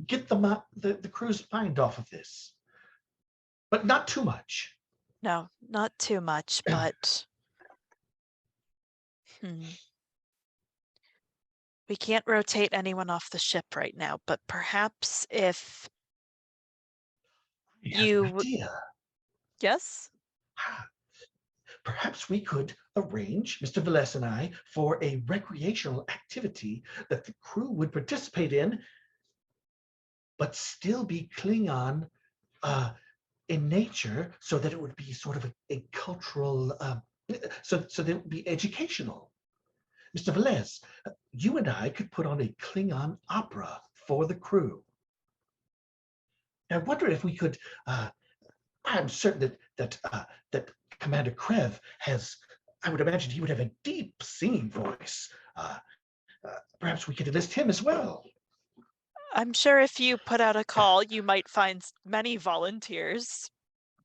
get the crew's mind off of this, but not too much. No, not too much, but we can't rotate anyone off the ship right now, but perhaps if you... Yes? Perhaps we could arrange, Mr. Velez and I, for a recreational activity that the crew would participate in, but still be Klingon in nature, so that it would be sort of a cultural, so that it would be educational. Mr. Velez, you and I could put on a Klingon opera for the crew. I wonder if we could. I'm certain that Commander Krev has. I would imagine he would have a deep singing voice. Perhaps we could enlist him as well. I'm sure if you put out a call, you might find many volunteers.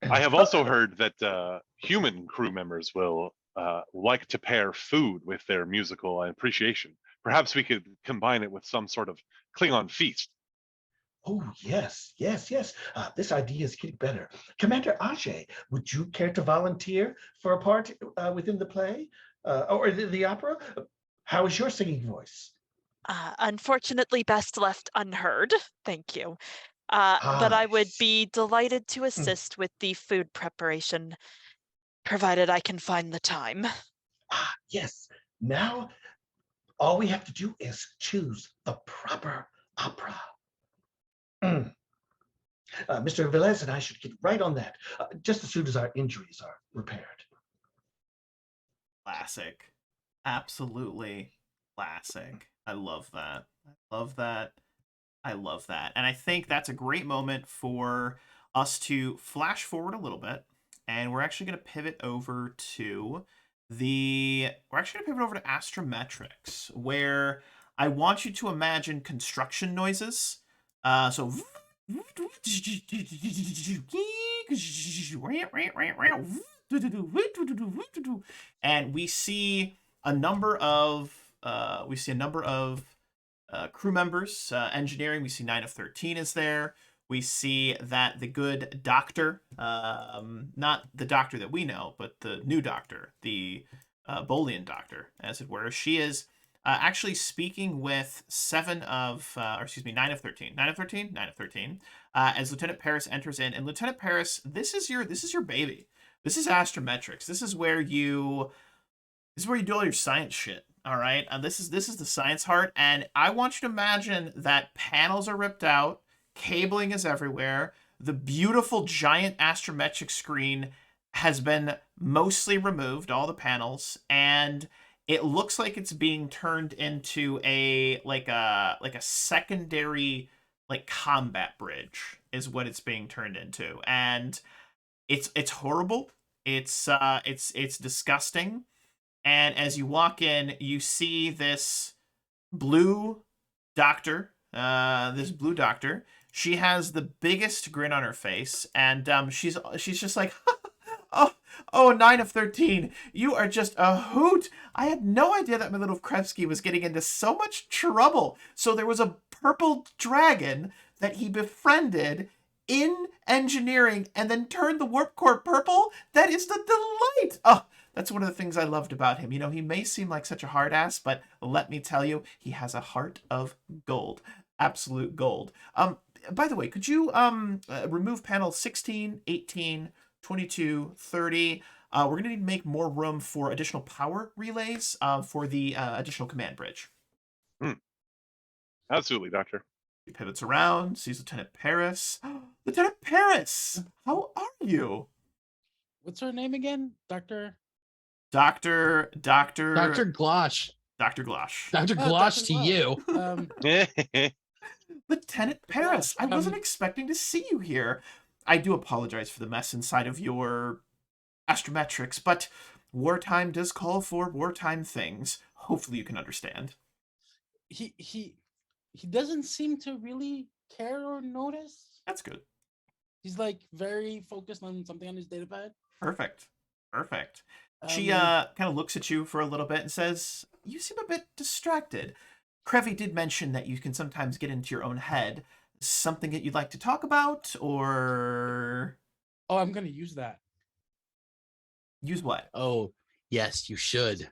I have also heard that human crew members will like to pair food with their musical appreciation. Perhaps we could combine it with some sort of Klingon feast. Oh, yes. This idea is getting better. Commander Ajay, would you care to volunteer for a part within the play or the opera? How is your singing voice? Unfortunately, best left unheard. Thank you. But I would be delighted to assist with the food preparation, provided I can find the time. Yes. Now, All we have to do is choose the proper opera. Mr. Velez and I should get right on that, just as soon as our injuries are repaired. Classic. Absolutely classic. I love that. I love that. I love that. And I think that's a great moment for us to flash forward a little bit. And we're actually going to pivot over to astrometrics, where I want you to imagine construction noises. So and we see a number of crew members. Engineering, we see 9 of 13 is there. We see that the good doctor, not the doctor that we know, but the new doctor, the Bolian doctor, as it were, she is actually speaking with 9 of 13. 9 of 13? 9 of 13. As Lieutenant Paris enters in. And Lieutenant Paris, this is your baby. This is astrometrics. This is where you do all your science shit. All right. This is the science heart. And I want you to imagine that panels are ripped out. Cabling is everywhere. The beautiful giant astrometric screen has been mostly removed, all the panels, and it looks like it's being turned into a secondary combat bridge is what it's being turned into. And it's horrible. It's disgusting. And as you walk in, you see this blue doctor. She has the biggest grin on her face, and she's just like, oh, 9 of 13, you are just a hoot. I had no idea that my little Krevsky was getting into so much trouble. So there was a purple dragon that he befriended in engineering and then turned the warp core purple. That is the delight. Oh, that's one of the things I loved about him. You know, he may seem like such a hard ass, but let me tell you, he has a heart of gold. Absolute gold. By the way, could you remove panels 16, 18, 22, 30? We're going to need to make more room for additional power relays for the additional command bridge. Absolutely, Doctor. He pivots around, sees Lieutenant Paris. Lieutenant Paris, how are you? What's her name again? Dr. Glasch. Dr. Glasch. Dr. Glasch to you. Lieutenant Paris, I wasn't expecting to see you here. I do apologize for the mess inside of your astrometrics, but wartime does call for wartime things. Hopefully you can understand. He doesn't seem to really care or notice. That's good. He's like very focused on something on his data pad. Perfect. She kind of looks at you for a little bit and says, you seem a bit distracted. Krevy did mention that you can sometimes get into your own head. Something that you'd like to talk about, or... Oh, I'm going to use that. Use what? Oh, yes, you should.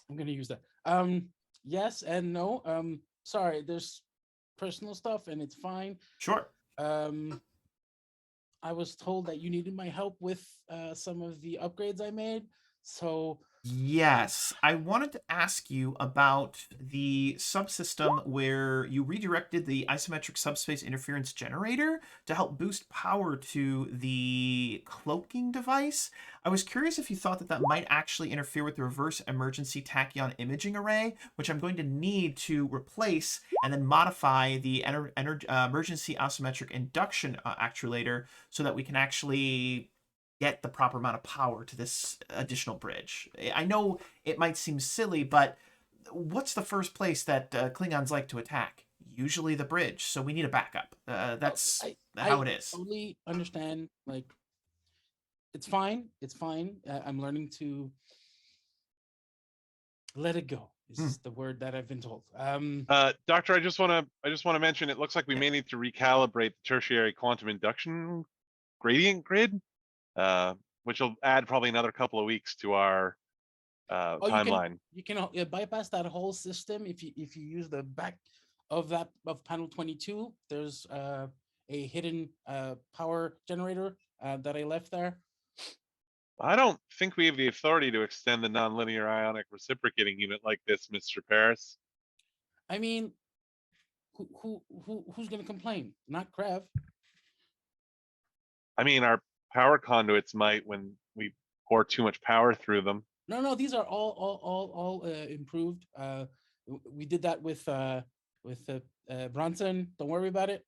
I'm going to use that. Yes and no. Sorry, there's personal stuff and it's fine. Sure. I was told that you needed my help with some of the upgrades I made. So yes, I wanted to ask you about the subsystem where you redirected the isometric subspace interference generator to help boost power to the cloaking device. I was curious if you thought that might actually interfere with the reverse emergency tachyon imaging array, which I'm going to need to replace and then modify the emergency isometric induction actuator so that we can actually get the proper amount of power to this additional bridge. I know it might seem silly, but what's the first place that Klingons like to attack? Usually the bridge, so we need a backup. That's how it is. I totally understand. Like, it's fine. I'm learning to let it go. This is the word that I've been told. Doctor, I just want to mention, it looks like we may need to recalibrate the tertiary quantum induction gradient grid. Which will add probably another couple of weeks to our timeline. You can bypass that whole system if you use the back of panel 22. There's a hidden power generator that I left there. I don't think we have the authority to extend the nonlinear ionic reciprocating unit like this, Mr. Paris. I mean, who's gonna complain? Not Krev. I mean, our power conduits might when we pour too much power through them. No, these are all improved. We did that with Bronson. Don't worry about it.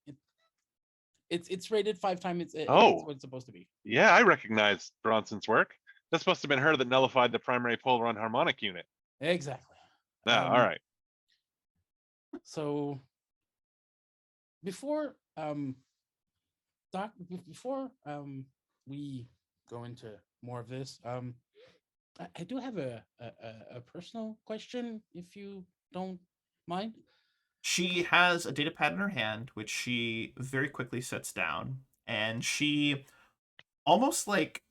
It's rated 5 times it's what it's supposed to be. Yeah, I recognize Bronson's work. This must have been her that nullified the primary polar unharmonic unit. Exactly. All right. So before Doc, before we go into more of this, I do have a personal question, if you don't mind. She has a data pad in her hand, which she very quickly sets down, and she almost like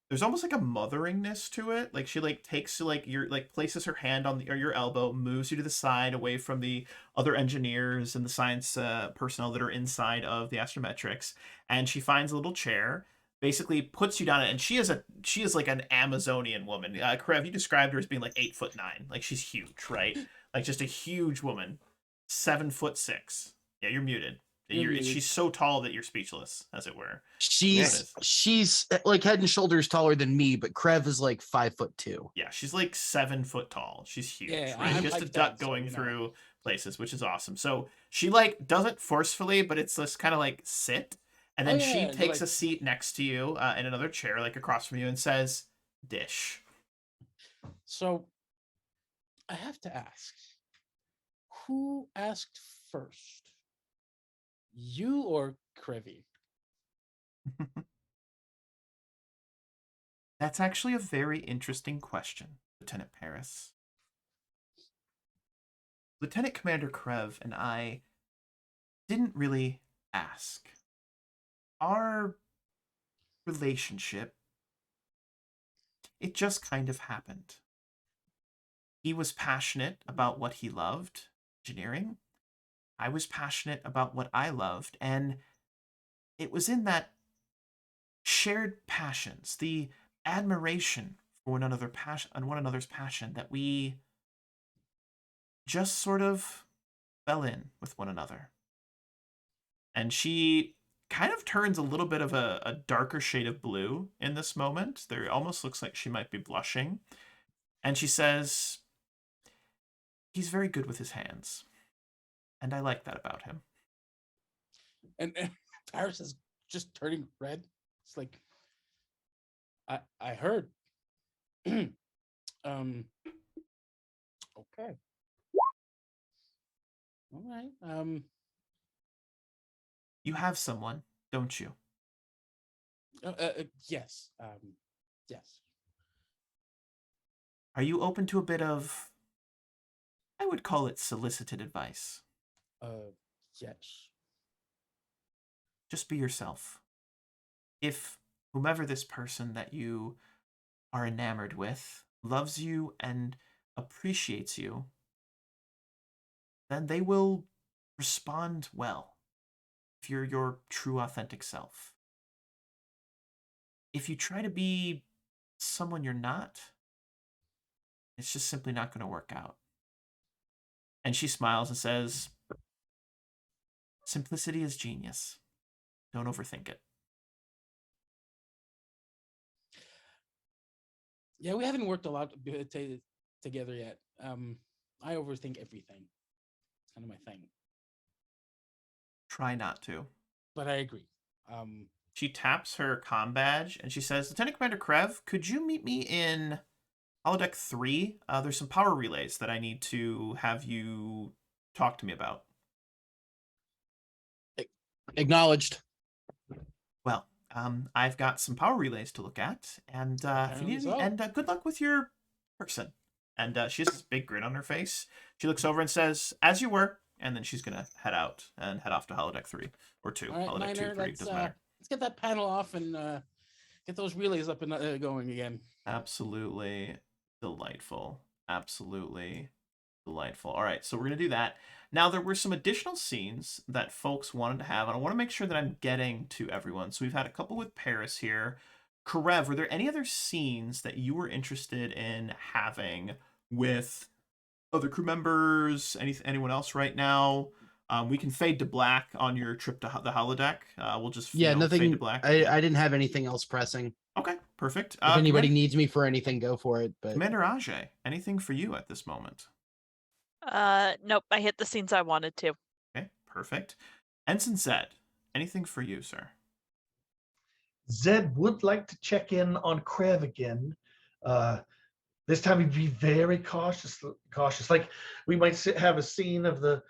there's almost like a motheringness to it. Like she like takes like your like places her hand on the or your elbow, moves you to the side away from the other engineers and the science personnel that are inside of the astrometrics, and she finds a little chair, basically puts you down, and she is like an Amazonian woman. Krev, you described her as being like 8'9", like she's huge, right? Like just a huge woman, 7'6". Yeah, you're muted. She's so tall that you're speechless, as it were. She's like head and shoulders taller than me, but Krev is like 5'2". Yeah, she's like 7 foot tall. She's huge. Yeah, right? I'm Just a 5'10", duck so, going you know. through places, which is awesome. So she like doesn't forcefully, but it's just kind of like sit, and then she takes a seat next to you in another chair, like across from you, and says, "Dish." So I have to ask, who asked first? You or Krevy? That's actually a very interesting question, Lieutenant Paris. Lieutenant Commander Krev and I didn't really ask. Our relationship, it just kind of happened. He was passionate about what he loved, engineering. I was passionate about what I loved, and it was in that shared passions, the admiration for one another's passion, that we just sort of fell in with one another. And she kind of turns a little bit of a darker shade of blue in this moment. There almost looks like she might be blushing. And she says, "He's very good with his hands. And I like that about him." And Paris is just turning red. It's like, I heard. Okay. All right. You have someone, don't you? Yes. Yes. Are you open to a bit of, I would call it solicited advice? Yes. Just be yourself. If whomever this person that you are enamored with loves you and appreciates you, then they will respond well if you're your true, authentic self. If you try to be someone you're not, it's just simply not going to work out. And she smiles and says, "Simplicity is genius. Don't overthink it." Yeah, we haven't worked a lot together yet. I overthink everything. It's kind of my thing. Try not to. But I agree. She taps her comm badge and she says, "Lieutenant Commander Krev, could you meet me in holodeck 3? There's some power relays that I need to have you talk to me about." Acknowledged. Well, I've got some power relays to look at, and if you need any, and good luck with your person. And she has this big grin on her face. She looks over and says, "As you were," and then she's gonna head out and head off to holodeck 3 or 2. All right, Holodeck 2, Miner, 3, doesn't matter. Let's get that panel off and get those relays up and going again. Absolutely delightful. Absolutely delightful. All right, so we're going to do that. Now, there were some additional scenes that folks wanted to have, and I want to make sure that I'm getting to everyone. So we've had a couple with Paris here. Karev, were there any other scenes that you were interested in having with other crew members? Anyone else right now? We can fade to black on your trip to the holodeck. We'll just fade to nothing. black. I didn't have anything else pressing. Okay, perfect. If anybody needs me for anything, go for it. But Commander Ajay, anything for you at this moment? Nope. I hit the scenes I wanted to. Okay, perfect. Ensign Zed, anything for you, sir? Zed would like to check in on Krev again. This time he'd be very cautious. Like we might have a scene of the,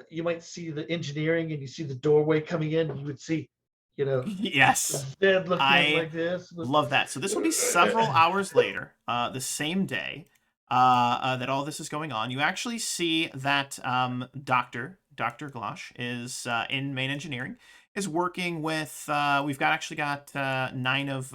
you might see the engineering and you see the doorway coming in and you would see, yes, Zed looking like this. Love that. So this will be several hours later, the same day that all this is going on. You actually see that Dr. Glasch is in main engineering, is working with, we've actually got 9 of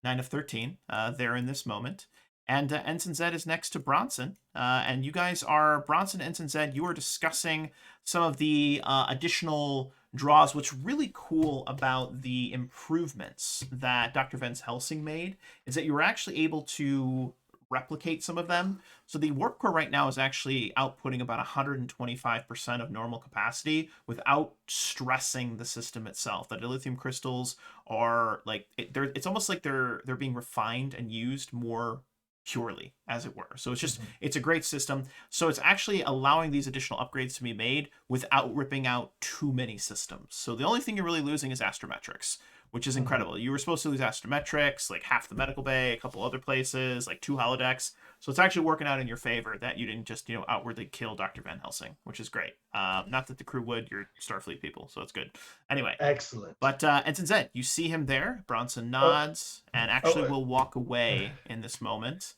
13 there in this moment. And Ensign Zed is next to Bronson. And you guys are, Bronson and Ensign Zed, you are discussing some of the additional draws. What's really cool about the improvements that Dr. Vance Helsing made is that you were actually able to replicate some of them. So the warp core right now is actually outputting about 125% of normal capacity without stressing the system itself. The dilithium crystals are like, it's almost like they're being refined and used more purely, as it were. So it's just, it's a great system. So it's actually allowing these additional upgrades to be made without ripping out too many systems. So the only thing you're really losing is astrometrics, which is incredible. You were supposed to lose astrometrics, like half the medical bay, a couple other places, like 2 holodecks. So it's actually working out in your favor that you didn't just, outwardly kill Dr. Van Helsing, which is great. Not that the crew would, you're Starfleet people, so it's good. Anyway. Excellent. But Ensign Zed, you see him there. Bronson nods and actually will walk away in this moment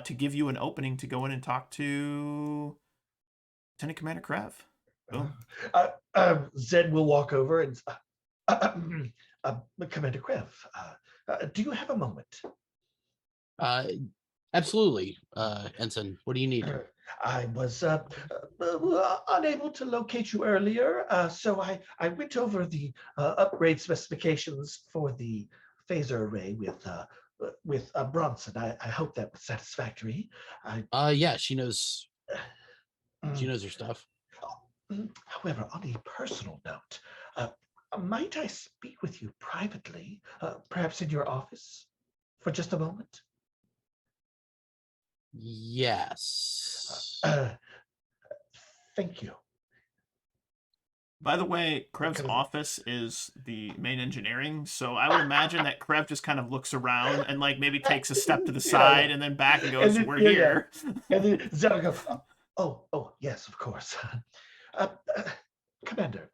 to give you an opening to go in and talk to Lieutenant Commander Krev. Boom. Zed will walk over and Commander Krev, do you have a moment? Absolutely, Ensign. What do you need? I was unable to locate you earlier, so I went over the upgrade specifications for the phaser array with Bronson. I hope that was satisfactory. Yeah, she knows. She knows her stuff. However, on a personal note, might I speak with you privately, perhaps in your office, for just a moment? Yes. Thank you. By the way, Krev's office is the main engineering, so I would imagine that Krev just kind of looks around and like maybe takes a step to the side and then back and goes, "We're here." And then Zed goes, "Oh, yes, of course." Commander,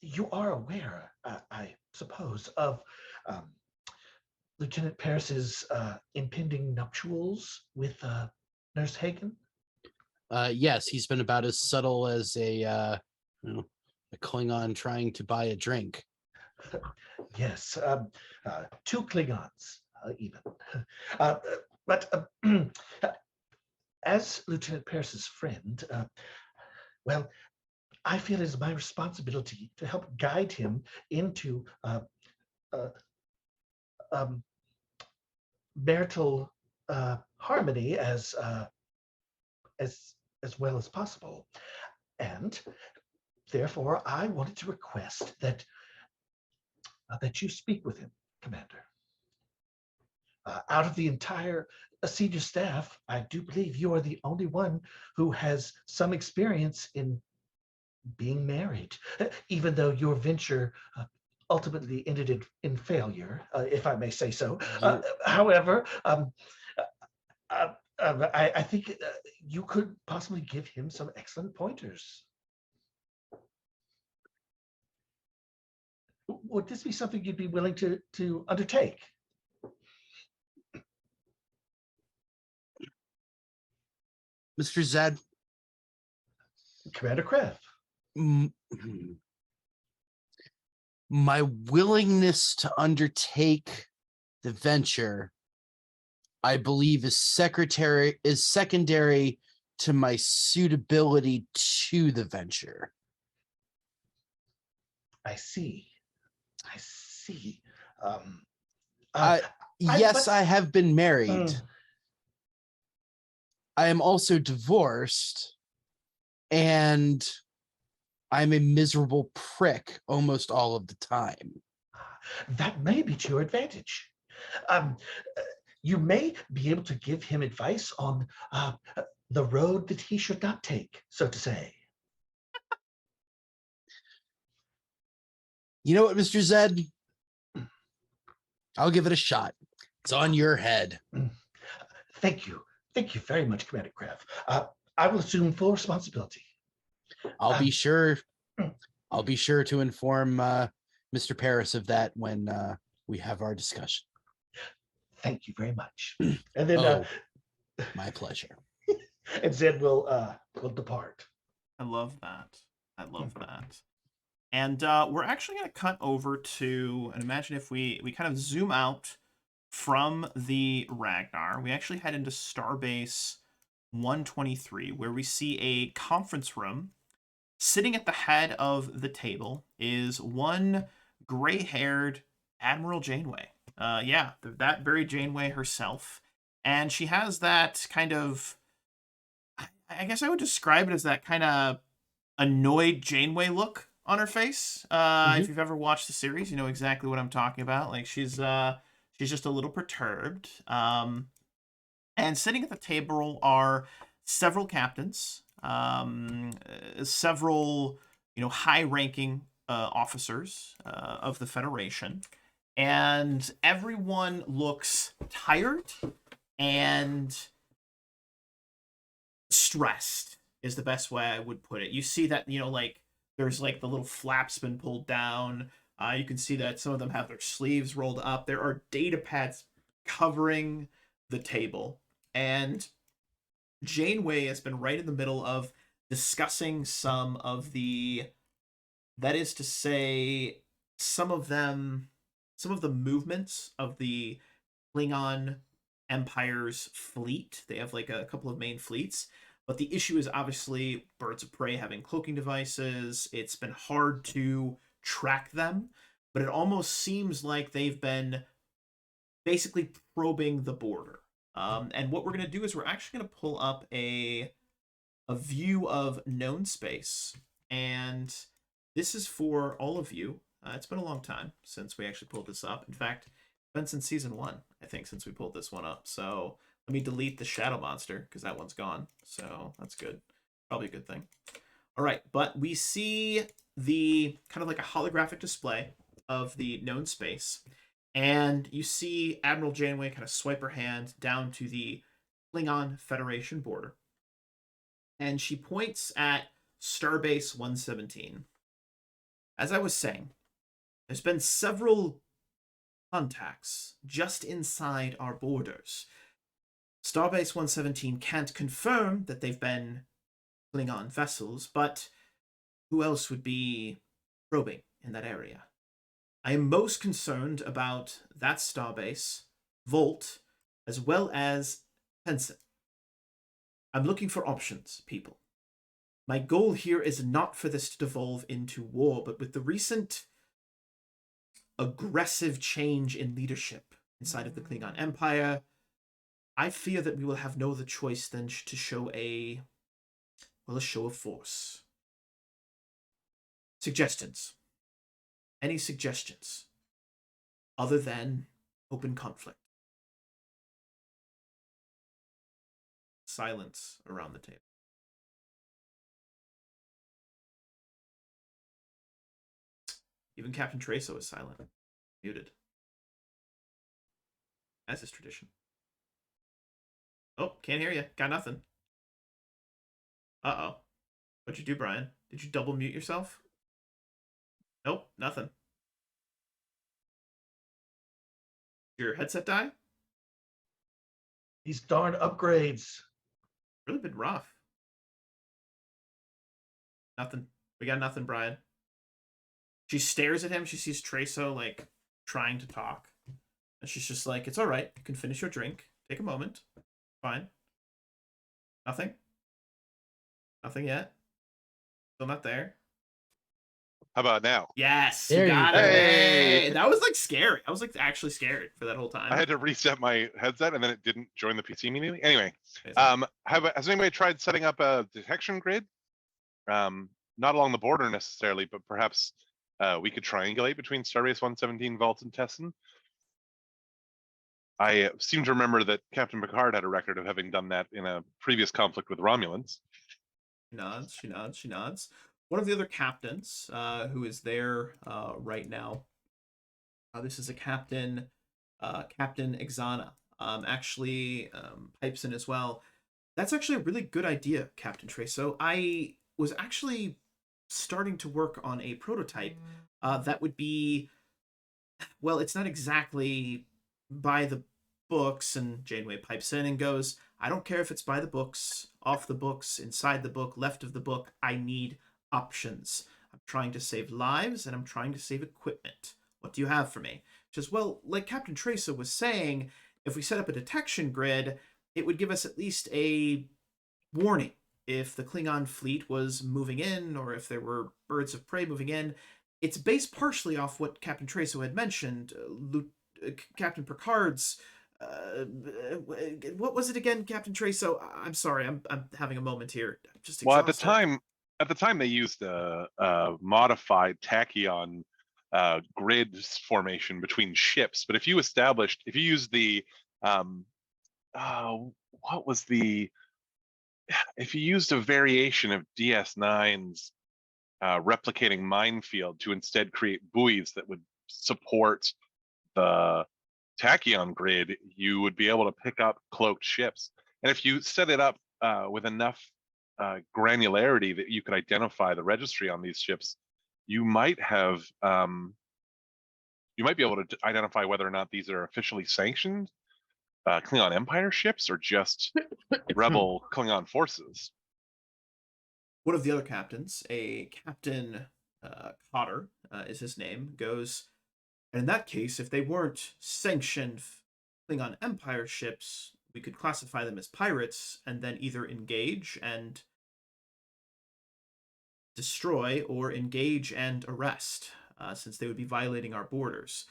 you are aware, I suppose, of Lieutenant Paris's impending nuptials with Nurse Hagen? Yes, he's been about as subtle as a Klingon trying to buy a drink. Yes, 2 Klingons, even. But as Lieutenant Paris's friend, well, I feel it is my responsibility to help guide him into marital harmony as well as possible. And therefore, I wanted to request that you speak with him, Commander. Out of the entire senior staff, I do believe you are the only one who has some experience in being married, even though your venture ultimately ended in failure, if I may say so. However, I think you could possibly give him some excellent pointers. Would this be something you'd be willing to undertake? Mr. Zed? Commander Krev. My willingness to undertake the venture, I believe, is secondary to my suitability to the venture. I see. Yes, I have been married. Mm. I am also divorced, and I'm a miserable prick almost all of the time. That may be to your advantage. Um, you may be able to give him advice on the road that he should not take, so to say. You know what, Mr. Zed? I'll give it a shot. It's on your head. Thank you. Thank you very much, Commander Kraft. I will assume full responsibility. I'll be sure to inform Mr. Paris of that when we have our discussion. Thank you very much. And then my pleasure. And Zed will depart. I love that. I love that. And we're actually going to cut over to, and imagine if we kind of zoom out from the Ragnar, we actually head into Starbase 123, where we see a conference room. Sitting at the head of the table is one gray-haired Admiral Janeway. Yeah, that very Janeway herself. And she has that kind of, I guess I would describe it as that kind of annoyed Janeway look on her face. If you've ever watched the series, you know exactly what I'm talking about. Like she's just a little perturbed. And sitting at the table are several captains, several high-ranking officers of the Federation, and everyone looks tired and stressed is the best way I would put it. You see that, like there's like the little flaps been pulled down. You can see that some of them have their sleeves rolled up. There are data pads covering the table. And Janeway has been right in the middle of discussing some of the, that is to say, some of the movements of the Klingon Empire's fleet. They have like a couple of main fleets. But the issue is obviously birds of prey having cloaking devices. It's been hard to track them, but it almost seems like they've been basically probing the border. And what we're going to do is we're actually going to pull up a view of known space. And this is for all of you. It's been a long time since we actually pulled this up. In fact, it's been since season 1, I think, since we pulled this one up. So let me delete the shadow monster because that one's gone. So that's good. Probably a good thing. All right, but we see the kind of like a holographic display of the known space. And you see Admiral Janeway kind of swipe her hand down to the Klingon Federation border. And she points at Starbase 117. As I was saying, there's been several contacts just inside our borders. Starbase 117 can't confirm that they've been Klingon vessels, but who else would be probing in that area? I am most concerned about that starbase, Volt, as well as Penson. I'm looking for options, people. My goal here is not for this to devolve into war, but with the recent aggressive change in leadership inside of the Klingon Empire, I fear that we will have no other choice than to show a show of force. Suggestions? Any suggestions other than open conflict? Silence around the table. Even Captain Traso is silent. Muted. As is tradition. Oh, can't hear you. Got nothing. Uh-oh. What'd you do, Brian? Did you double mute yourself? Nope, nothing. Your headset die? These darn upgrades. Really been rough. Nothing. We got nothing, Brian. She stares at him. She sees Traso, like, trying to talk. And she's just like, it's all right. You can finish your drink. Take a moment. Fine. Nothing? Nothing yet? Still not there? How about now? Yes, There you you got go. it. Hey! Hey, that was like scary. I was like actually scared for that whole time. I had to reset my headset and then it didn't join the PC immediately. Anyway, Amazing. has anybody tried setting up a detection grid? Not along the border necessarily, but perhaps we could triangulate between Starbase 117 Vault and Tessin. I seem to remember that Captain Picard had a record of having done that in a previous conflict with Romulans. She nods. One of the other captains who is there right now, this is a captain, Captain Exana, actually pipes in as well. That's actually a really good idea, Captain Treso. I was actually starting to work on a prototype that would be, well, it's not exactly by the books, and Janeway pipes in and goes, I don't care if it's by the books, off the books, inside the book, left of the book. I need options. I'm trying to save lives and I'm trying to save equipment. What do you have for me? Just, well, like Captain Tresa was saying, if we set up a detection grid, it would give us at least a warning if the Klingon fleet was moving in or if there were birds of prey moving in. It's based partially off what Captain Treso had mentioned, Captain Picard's what was it again, Captain Treso? I'm sorry, I'm having a moment here. I'm just exhausted. Well, at the time they used a modified tachyon grid formation between ships. But if you use the if you used a variation of DS9's replicating minefield to instead create buoys that would support the tachyon grid, you would be able to pick up cloaked ships. And if you set it up with enough granularity that you could identify the registry on these ships, you might have you might be able to identify whether or not these are officially sanctioned Klingon Empire ships or just rebel Klingon forces. One of the other captains, a Captain Cotter is his name, goes, and in that case, if they weren't sanctioned Klingon Empire ships, we could classify them as pirates and then either engage and destroy or engage and arrest, since they would be violating our borders.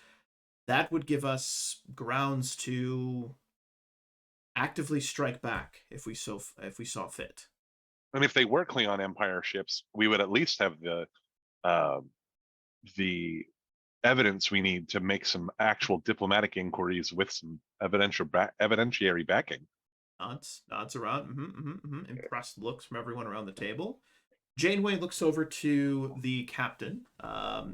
That would give us grounds to actively strike back if we saw fit. And if they were Klingon Empire ships, we would at least have the evidence we need to make some actual diplomatic inquiries with some evidentiary backing. Nods around. Impressed looks from everyone around the table. Janeway looks over to the captain,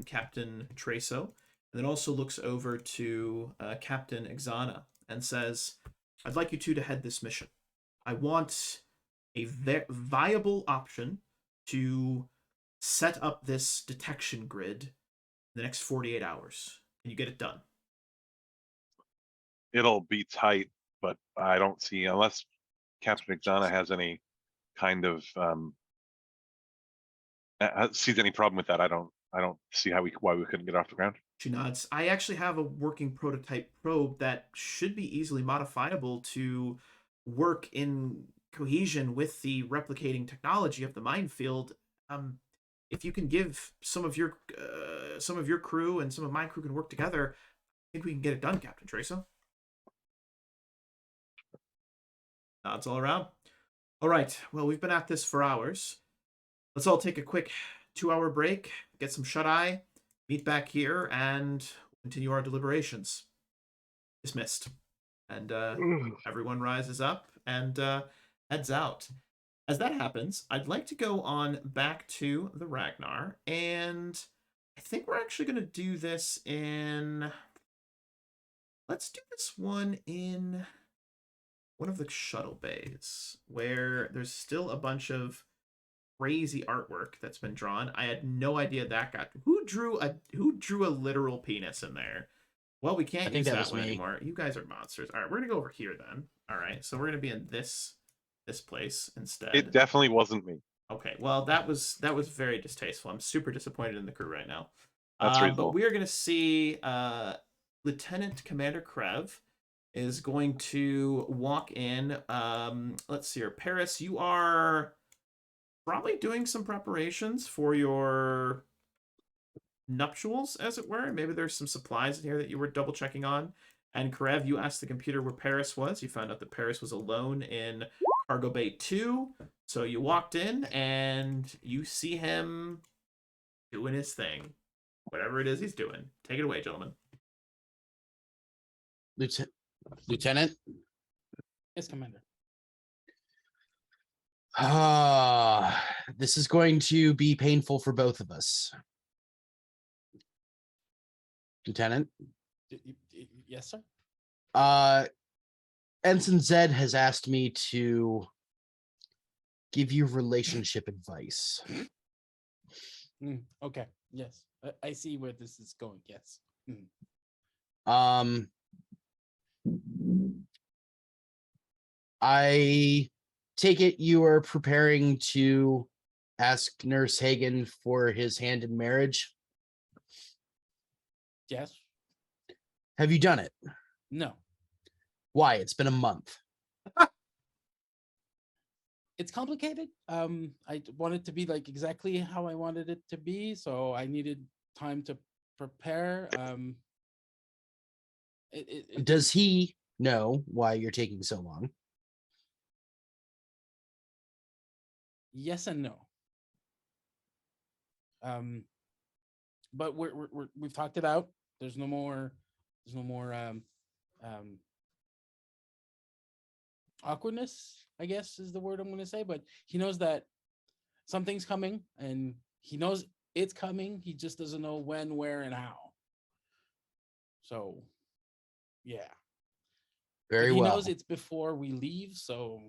Captain Treso, and then also looks over to Captain Exana and says, I'd like you two to head this mission. I want a viable option to set up this detection grid in the next 48 hours. Can you get it done? It'll be tight, but I don't see, unless Captain Exana has any kind of sees any problem with that, I don't see why we couldn't get off the ground. She nods. I actually have a working prototype probe that should be easily modifiable to work in cohesion with the replicating technology of the minefield. If you can give some of your crew and some of my crew can work together, I think we can get it done, Captain Treso. Nods all around. All right. Well, we've been at this for hours. Let's all take a quick 2-hour break, get some shut-eye, meet back here, and continue our deliberations. Dismissed. And everyone rises up and heads out. As that happens, I'd like to go on back to the Ragnar, and I think we're actually going to do this in... Let's do this one in one of the shuttle bays, where there's still a bunch of crazy artwork that's been drawn. I had no idea that got... Who drew a literal penis in there? Well, we can't use that one anymore. You guys are monsters. All right, we're gonna go over here then. All right, so we're gonna be in this place instead. It definitely wasn't me. Okay, well that was very distasteful. I'm super disappointed in the crew right now. That's reasonable. But we are gonna see Lieutenant Commander Krev is going to walk in. Let's see here, Paris. You are probably doing some preparations for your nuptials, as it were. Maybe there's some supplies in here that you were double checking on. And Karev, you asked the computer where Paris was. You found out that Paris was alone in Cargo Bay 2. So you walked in and you see him doing his thing. Whatever it is he's doing. Take it away, gentlemen. Lieutenant? Yes, Commander. This is going to be painful for both of us. Lieutenant? Yes, sir. Ensign Zed has asked me to give you relationship advice. Okay. Yes. I see where this is going. Yes. I take it you are preparing to ask Nurse Hagen for his hand in marriage? Yes. Have you done it? No. Why? It's been a month. It's complicated. I want it to be like exactly how I wanted it to be, so I needed time to prepare. Does he know why you're taking so long? Yes and no. But we've talked it out. There's no more awkwardness, I guess is the word I'm going to say. But he knows that something's coming, and he knows it's coming. He just doesn't know when, where, and how. So, yeah. Very well. He well. knows it's before we leave, so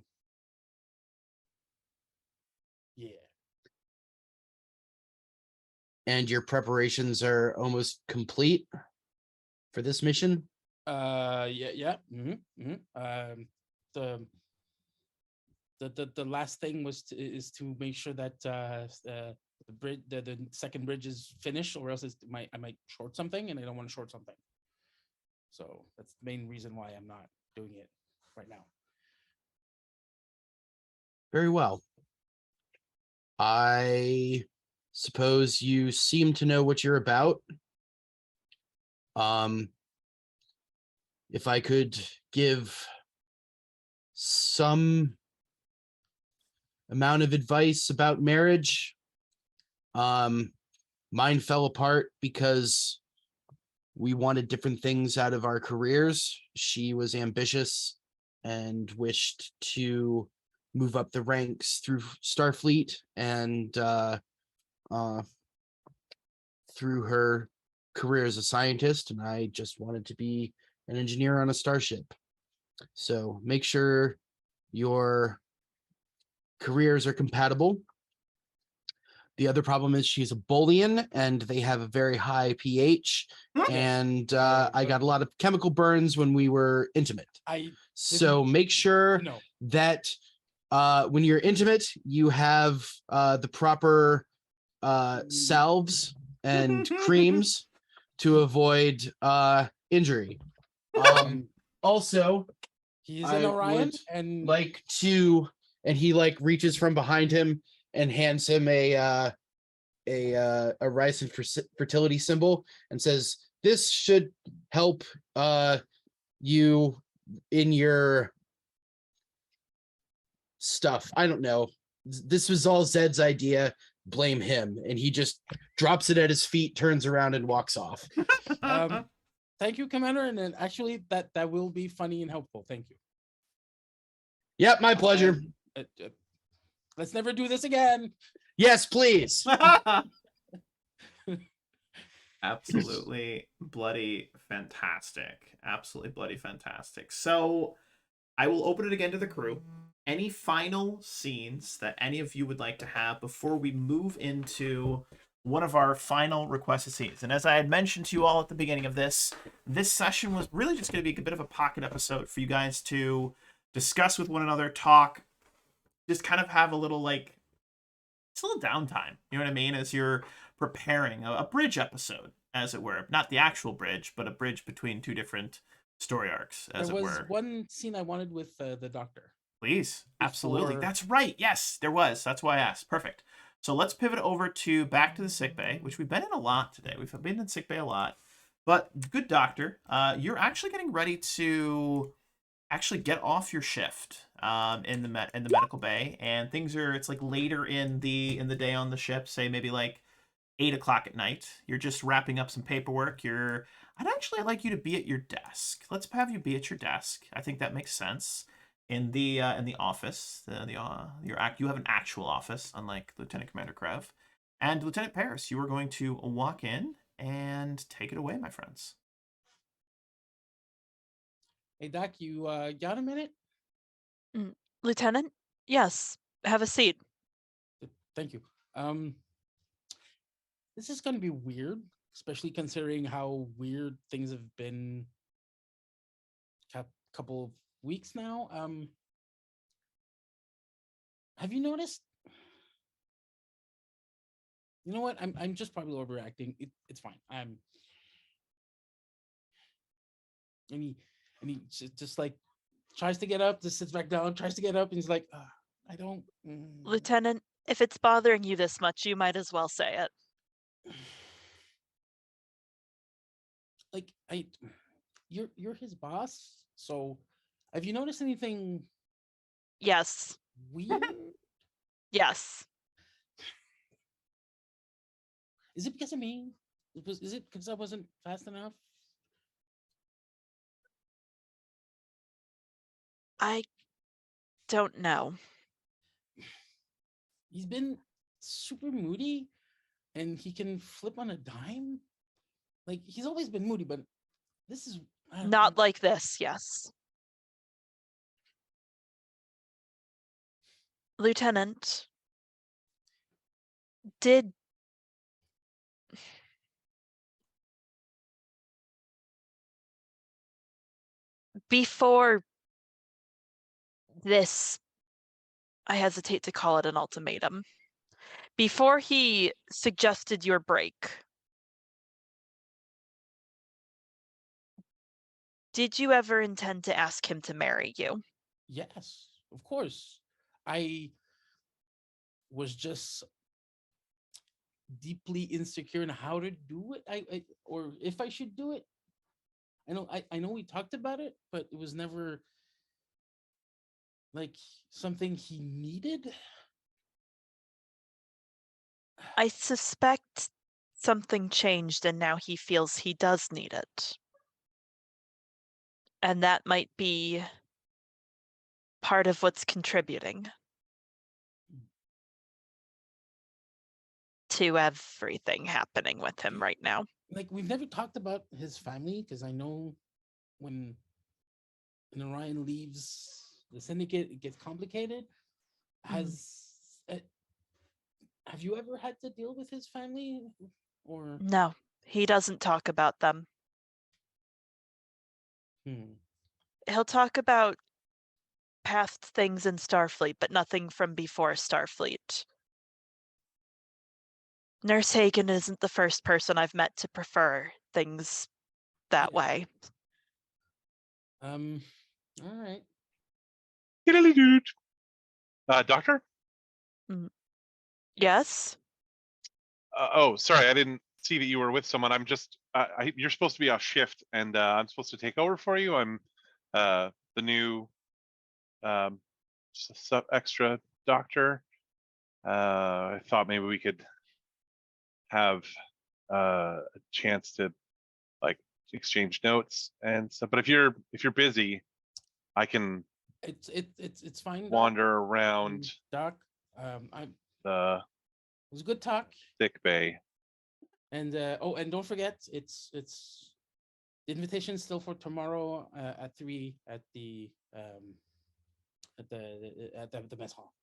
yeah. And your preparations are almost complete for this mission? Yeah. The last thing was to make sure that the bridge, the second bridge is finished, or else I might short something, and I don't want to short something. So that's the main reason why I'm not doing it right now. Very well. I suppose you seem to know what you're about. If I could give some amount of advice about marriage, mine fell apart because we wanted different things out of our careers. She was ambitious and wished to move up the ranks through Starfleet and through her career as a scientist, and I just wanted to be an engineer on a starship. So make sure your careers are compatible. The other problem is she's a Boolean, and they have a very high pH, and I got a lot of chemical burns when we were intimate. So make sure that when you're intimate, you have the proper salves and creams to avoid injury. Also, he's an Orion, and he like reaches from behind him and hands him a rice and fertility symbol and says, "This should help you in your stuff." I don't know. This was all Zed's idea. Blame him. And he just drops it at his feet, turns around, and walks off. Thank you, Commander. And then actually, that will be funny and helpful. Thank you. Yep, my pleasure. Let's never do this again. Yes, please. Absolutely bloody fantastic. Absolutely bloody fantastic. So I will open it again to the crew. Any final scenes that any of you would like to have before we move into one of our final requested scenes? And as I had mentioned to you all at the beginning of this session was really just going to be a bit of a pocket episode for you guys to discuss with one another, talk, just kind of have a little like, it's a little downtime. You know what I mean? As you're preparing a bridge episode, as it were. Not the actual bridge, but a bridge between two different story arcs, as it were. There was one scene I wanted with the doctor. Please. Absolutely. That's right. Yes, there was. That's why I asked. Perfect. So let's pivot over to back to the sick bay, which we've been in a lot today. We've been in sick bay a lot. But good doctor, you're actually getting ready to actually get off your shift in the medical bay, and it's like later in the day on the ship, say maybe like 8 o'clock at night. You're just wrapping up some paperwork. I'd actually like you to be at your desk. Let's have you be at your desk. I think that makes sense. In the office, you have an actual office, unlike Lieutenant Commander Krev. And Lieutenant Paris, you are going to walk in and take it away, my friends. Hey, Doc, you got a minute? Lieutenant? Yes. Have a seat. Thank you. This is going to be weird, especially considering how weird things have been couple of weeks now. Have you noticed? You know what? I'm just probably overreacting. It's fine. And he just like tries to get up, just sits back down, tries to get up, and he's like, I don't. Lieutenant, if it's bothering you this much, you might as well say it. Like, you're his boss, so have you noticed anything? Yes. Weird? Yes. Is it because of me? Is it because I wasn't fast enough? I don't know. He's been super moody, and he can flip on a dime. Like, he's always been moody, but this is not like this. Yes. Lieutenant, before this, I hesitate to call it an ultimatum, before he suggested your break, did you ever intend to ask him to marry you? Yes, of course. I was just deeply insecure in how to do it. Or if I should do it. I know we talked about it, but it was never like something he needed. I suspect something changed and now he feels he does need it. And that might be part of what's contributing to everything happening with him right now. Like, we've never talked about his family, because I know when Orion leaves the syndicate, it gets complicated. Have you ever had to deal with his family? Or no, he doesn't talk about them. He'll talk about past things in Starfleet, but nothing from before Starfleet. Nurse Hagen isn't the first person I've met to prefer things that way. All right. Dude. Doctor? Yes? Oh, sorry, I didn't see that you were with someone. I'm just, you're supposed to be off shift, and I'm supposed to take over for you. I'm the new extra doctor. I thought maybe we could have a chance to like exchange notes and stuff. But if you're busy, I can. It's fine. Wander around. Doc, it was a good talk. Sick bay. And and don't forget, it's the invitation still for tomorrow at 3 at the mess hall.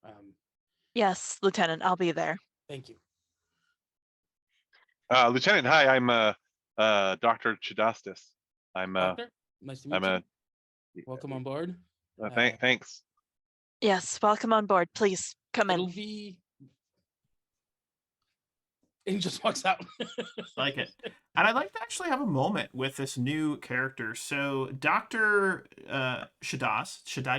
Yes, Lieutenant, I'll be there. Thank you. Lieutenant, hi, I'm Dr. Chidastis. I'm Doctor, nice to meet you. Welcome on board. Thanks. Yes, welcome on board. Please come in. And he just walks out. Like it. And I'd like to actually have a moment with this new character. So Dr. Chidastis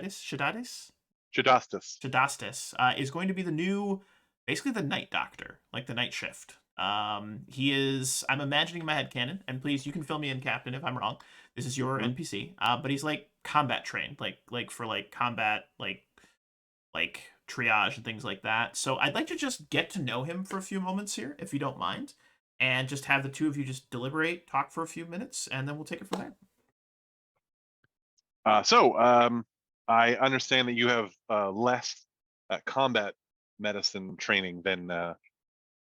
is going to be the new basically the night doctor, like the night shift. He is, I'm imagining in my head canon, and please, you can fill me in, Captain, if I'm wrong. This is your NPC, but he's like combat trained, like for like combat, like triage and things like that. So I'd like to just get to know him for a few moments here, if you don't mind, and just have the two of you just deliberate, talk for a few minutes, and then we'll take it from there. I understand that you have less combat medicine training than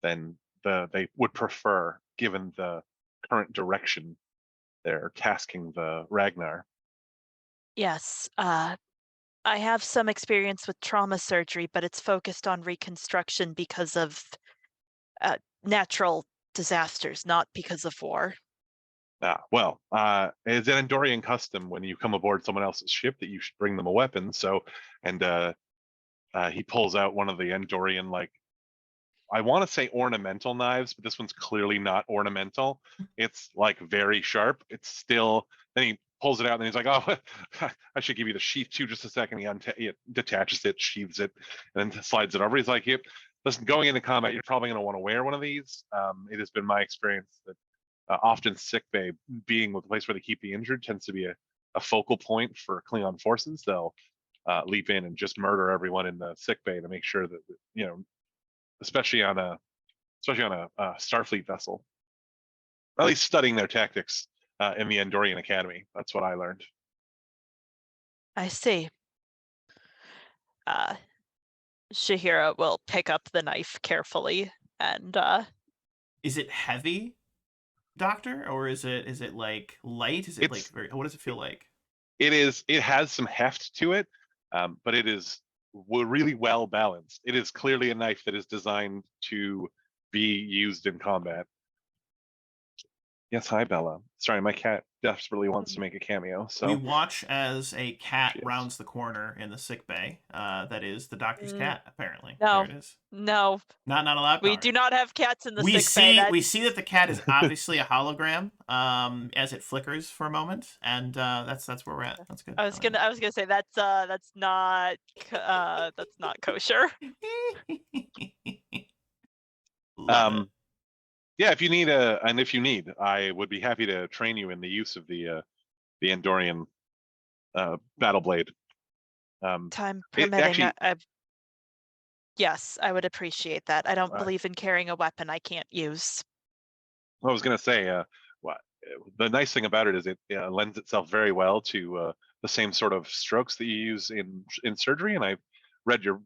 they would prefer, given the current direction they're tasking the Ragnar. Yes, I have some experience with trauma surgery, but it's focused on reconstruction because of natural disasters, not because of war. It's an Andorian custom when you come aboard someone else's ship that you should bring them a weapon. So, and he pulls out one of the Andorian, like, I want to say ornamental knives, but this one's clearly not ornamental. It's like very sharp. It's still, then he pulls it out and he's like, oh, I should give you the sheath too. Just a second. He detaches it, sheathes it, and then slides it over. He's like, yep, listen, going into combat, you're probably going to want to wear one of these. It has been my experience that often sickbay, being the place where they keep the injured, tends to be a focal point for Klingon forces. They'll leap in and just murder everyone in the sickbay to make sure that, you know, especially on a Starfleet vessel, at least studying their tactics in the Andorian Academy. That's what I learned. I see. Shahira will pick up the knife carefully and Is it heavy, Doctor, or is it like light? Is it like very, what does it feel like? It has some heft to it, but it is really well balanced. It is clearly a knife that is designed to be used in combat. Yes, hi Bella. Sorry, my cat desperately wants to make a cameo. So we watch as a cat rounds the corner in the sick bay. That is the doctor's cat, apparently. No, there it is. No, not allowed. We do not have cats in the we sick bay. We see that the cat is obviously a hologram. As it flickers for a moment, and that's where we're at. That's good. I was gonna say that's not kosher. Yeah, if you need, I would be happy to train you in the use of the Andorian battle blade. Time permitting, yes, I would appreciate that. I don't believe in carrying a weapon I can't use. I was gonna say, the nice thing about it is it lends itself very well to the same sort of strokes that you use in surgery, and I've read your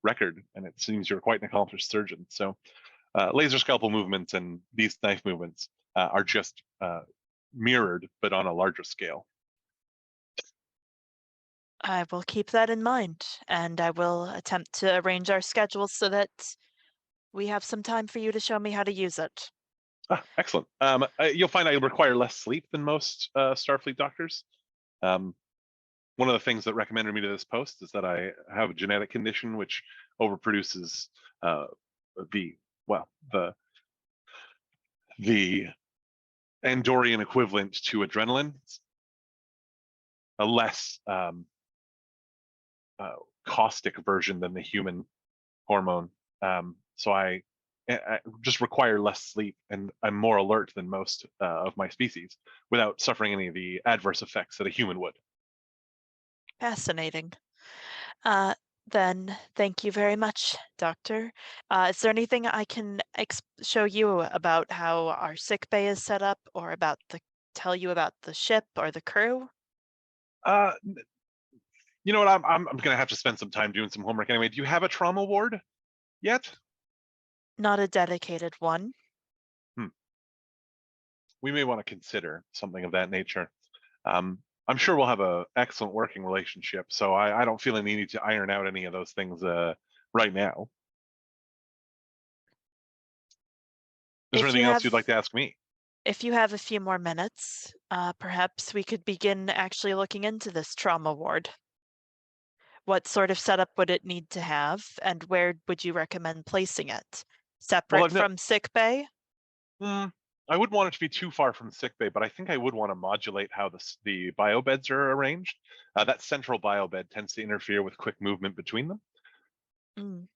record, and it seems you're quite an accomplished surgeon. So laser scalpel movements and these knife movements are just mirrored, but on a larger scale. I will keep that in mind, and I will attempt to arrange our schedules so that we have some time for you to show me how to use it. Excellent. You'll find I require less sleep than most Starfleet doctors. One of the things that recommended me to this post is that I have a genetic condition which overproduces the Andorian equivalent to adrenaline, a less caustic version than the human hormone. So I just require less sleep, and I'm more alert than most of my species without suffering any of the adverse effects that a human would. Fascinating. Then thank you very much, Doctor. Is there anything I can show you about how our sick bay is set up, or tell you about the ship or the crew? You know what? I'm gonna have to spend some time doing some homework anyway. Do you have a trauma ward yet? Not a dedicated one. We may want to consider something of that nature. I'm sure we'll have an excellent working relationship, so I don't feel any need to iron out any of those things right now. Is there anything else you'd like to ask me? If you have a few more minutes, perhaps we could begin actually looking into this trauma ward. What sort of setup would it need to have, and where would you recommend placing it? Separate from sick bay? I wouldn't want it to be too far from sickbay, but I think I would want to modulate how the biobeds are arranged. That central biobed tends to interfere with quick movement between them. Mm.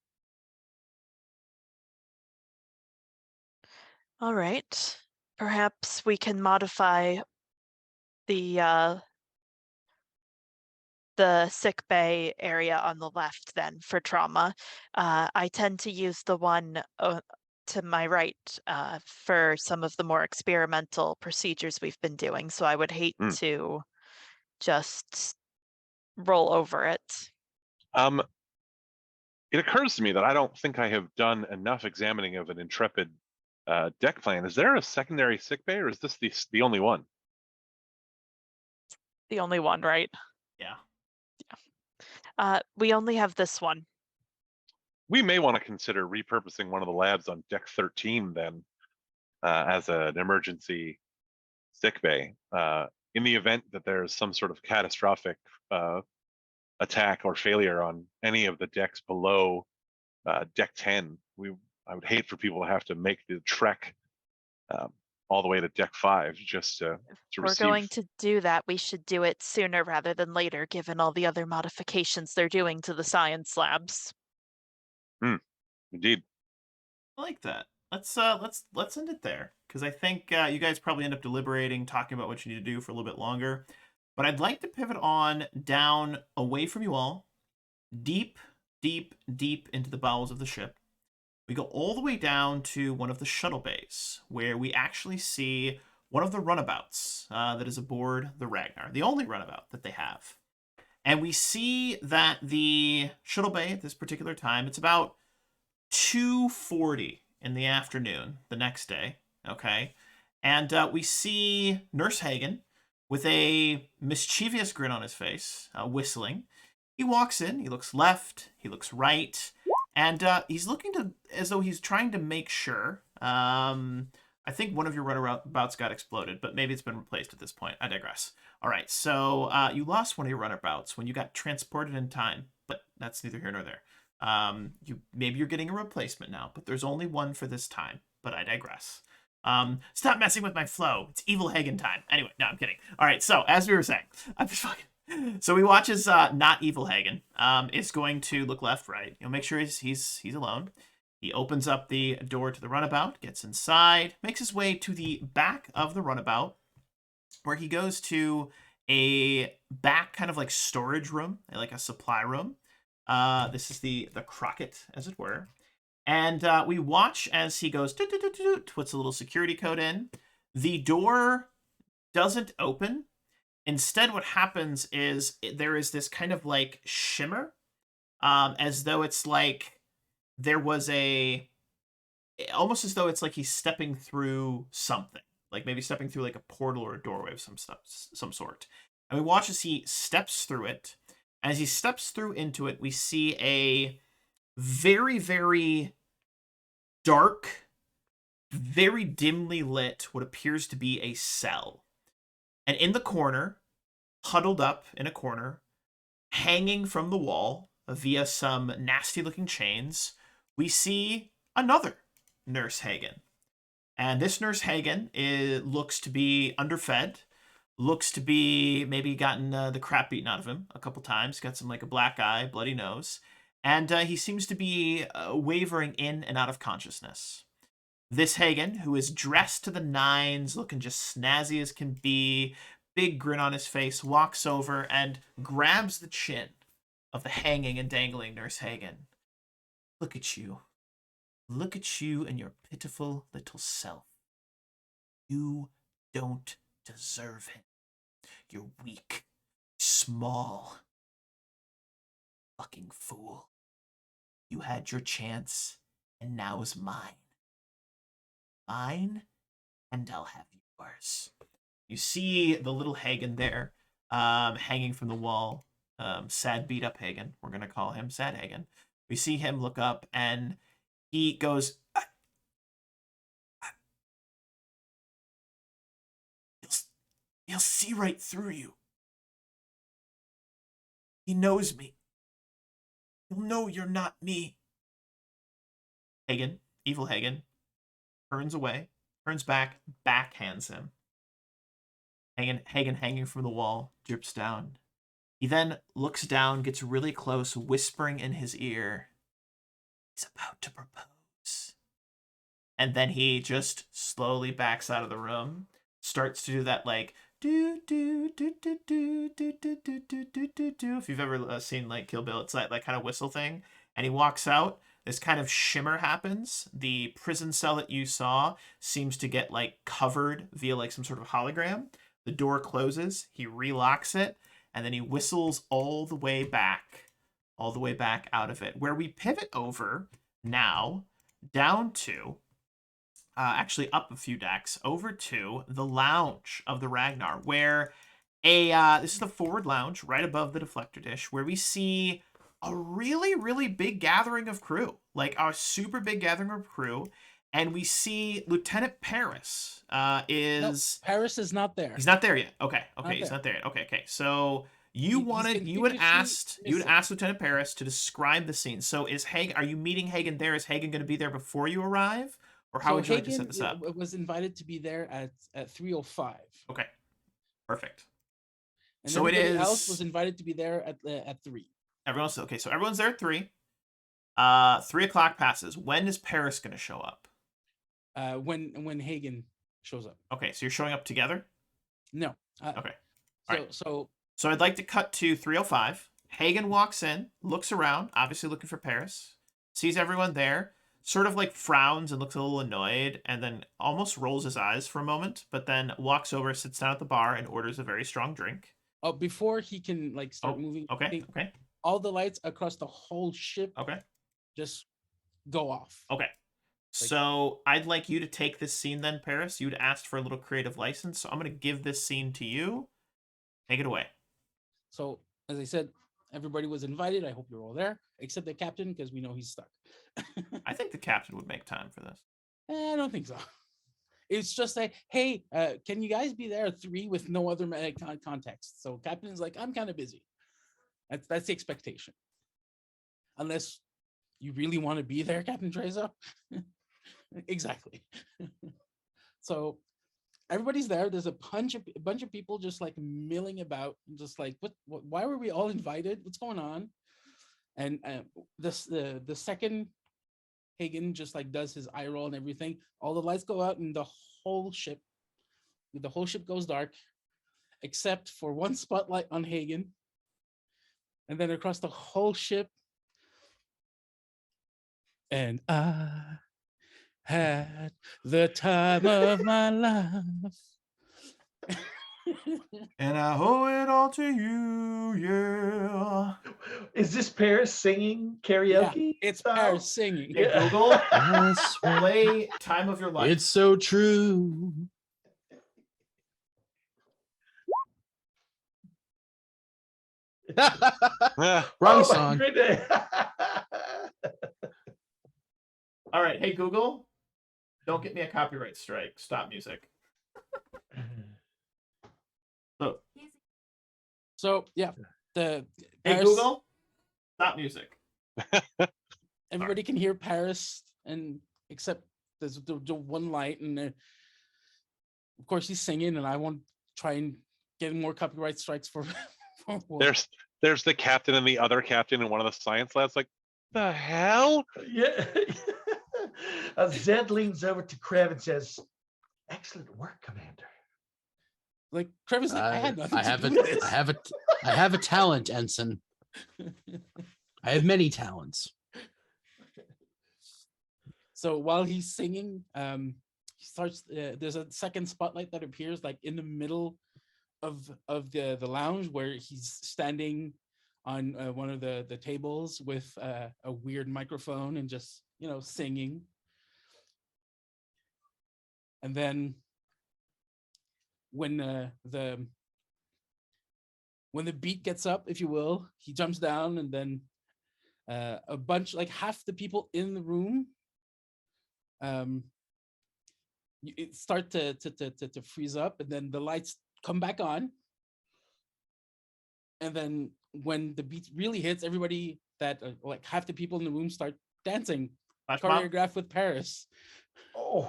All right. Perhaps we can modify the sick bay area on the left then for trauma. I tend to use the one to my right for some of the more experimental procedures we've been doing. So I would hate to just roll over it. It occurs to me that I don't think I have done enough examining of an Intrepid deck plan. Is there a secondary sickbay, or is this the only one? The only one, right? Yeah. We only have this one. We may want to consider repurposing one of the labs on deck 13 then as an emergency sickbay. In the event that there's some sort of catastrophic attack or failure on any of the decks below deck 10, I would hate for people to have to make the trek all the way to deck 5 just to If we're receive. going to do that, we should do it sooner rather than later, given all the other modifications they're doing to the science labs. Indeed. I like that. Let's end it there, because I think you guys probably end up deliberating, talking about what you need to do for a little bit longer. But I'd like to pivot on down away from you all, deep, deep, deep into the bowels of the ship. We go all the way down to one of the shuttle bays, where we actually see one of the runabouts that is aboard the Ragnar, the only runabout that they have. And we see that the shuttle bay at this particular time, it's about 2:40 in the afternoon the next day, okay? And we see Nurse Hagen with a mischievous grin on his face, whistling. He walks in, he looks left, he looks right, and he's looking as though he's trying to make sure. I think one of your runabouts got exploded, but maybe it's been replaced at this point. I digress. All right, so you lost one of your runabouts when you got transported in time, but that's neither here nor there. Maybe you're getting a replacement now, but there's only one for this time. But I digress. Stop messing with my flow. It's evil Hagen time. Anyway, no, I'm kidding. All right, so as we were saying, I'm just fucking. So we watch as not evil Hagen is going to look left, right. Make sure he's alone. He opens up the door to the runabout, gets inside, makes his way to the back of the runabout, where he goes to a back kind of like storage room, like a supply room. This is the Crockett, as it were. And we watch as he goes, puts a little security code in. The door doesn't open. Instead, what happens is there is this kind of like shimmer, as though it's like there was almost as though it's like he's stepping through something, like maybe stepping through like a portal or a doorway of some sort. And we watch as he steps through it. As he steps through into it, we see a very, very dark, very dimly lit, what appears to be a cell. And in the corner, huddled up in a corner, hanging from the wall via some nasty-looking chains, we see another Nurse Hagen. And this Nurse Hagen looks to be underfed, looks to be maybe gotten the crap beaten out of him a couple times, got some like a black eye, bloody nose, and he seems to be wavering in and out of consciousness. This Hagen, who is dressed to the nines, looking just snazzy as can be, big grin on his face, walks over and grabs the chin of the hanging and dangling Nurse Hagen. Look at you. Look at you and your pitiful little self. You don't deserve him. You're weak, small, fucking fool. You had your chance, and now is mine. Mine, and I'll have yours. You see the little Hagen there, hanging from the wall. Sad, beat up Hagen. We're going to call him Sad Hagen. We see him look up, and he goes, he'll see right through you. He knows me. He'll know you're not me. Hagen, evil Hagen, turns away turns back, backhands him. Hagen hanging from the wall, drips down. He then looks down, gets really close, whispering in his ear, he's about to propose. And then he just slowly backs out of the room, starts to do that like do do do do do do do do do do do do. If you've ever seen like Kill Bill, it's that kind of whistle thing. And he walks out. This kind of shimmer happens. The prison cell that you saw seems to get like covered via like some sort of hologram. The door closes. He relocks it, and then he whistles all the way back out of it. Where we pivot over now down to. Actually up a few decks over to the lounge of the Ragnar, where this is the forward lounge right above the deflector dish, where we see a really, really big gathering of crew, like a super big gathering of crew. And we see Lieutenant Paris is... No, Paris is not there. He's not there yet. Okay, he's not there yet. Okay. So you had asked Lieutenant Paris to describe the scene. So are you meeting Hagen there? Is Hagen going to be there before you arrive? Or how would you like to set this up? Was invited to be there at 3:05. Okay, perfect. And so everybody else was invited to be there at 3. Everyone's okay. So everyone's there at 3. 3 o'clock passes. When is Paris going to show up? When Hagen shows up. Okay, so you're showing up together? No. Okay. All right. So I'd like to cut to 3:05. Hagen walks in, looks around, obviously looking for Paris, sees everyone there. Sort of like frowns and looks a little annoyed, and then almost rolls his eyes for a moment, but then walks over, sits down at the bar, and orders a very strong drink. Oh, before he can start moving. Okay. All the lights across the whole ship. Okay. Just go off. Okay. So I'd like you to take this scene then, Paris. You'd asked for a little creative license, so I'm going to give this scene to you. Take it away. So, as I said, everybody was invited. I hope you're all there, except the captain, because we know he's stuck. I think the captain would make time for this. I don't think so. It's just like, hey, can you guys be there at 3 with no other context? So captain's like, I'm kind of busy. That's the expectation. Unless you really want to be there, Captain Treza. Exactly. So everybody's there. There's a bunch of people just like milling about, just like, what why were we all invited? What's going on? And the second Hagen just like does his eye roll and everything, all the lights go out and the whole ship goes dark, except for one spotlight on Hagen. And then across the whole ship. And I had the time of my life. And I owe it all to you, yeah. Is this Paris singing karaoke? Yeah, it's Paris singing. Hey, Google, play Time of Your Life. It's so true. Wrong song. All right, hey Google, don't get me a copyright strike. Stop music. So yeah, hey Paris, Google, stop music. Everybody can hear Paris, and except there's the one light, and of course he's singing, and I won't try and get more copyright strikes for. There's the captain and the other captain and one of the science labs. Like, the hell? Yeah. Zed leans over to Krev and says, "Excellent work, Commander." Like Krev, like, I had nothing to do with this. I have a talent, Ensign. I have many talents. So while he's singing, he starts. There's a second spotlight that appears like in the middle of the lounge, where he's standing on one of the tables with a weird microphone and just singing. And then when the beat gets up, if you will, he jumps down, and then a bunch, like half the people in the room, it start to freeze up, and then the lights come back on. And then when the beat really hits, everybody that like half the people in the room start dancing, choreographed with Paris. Oh.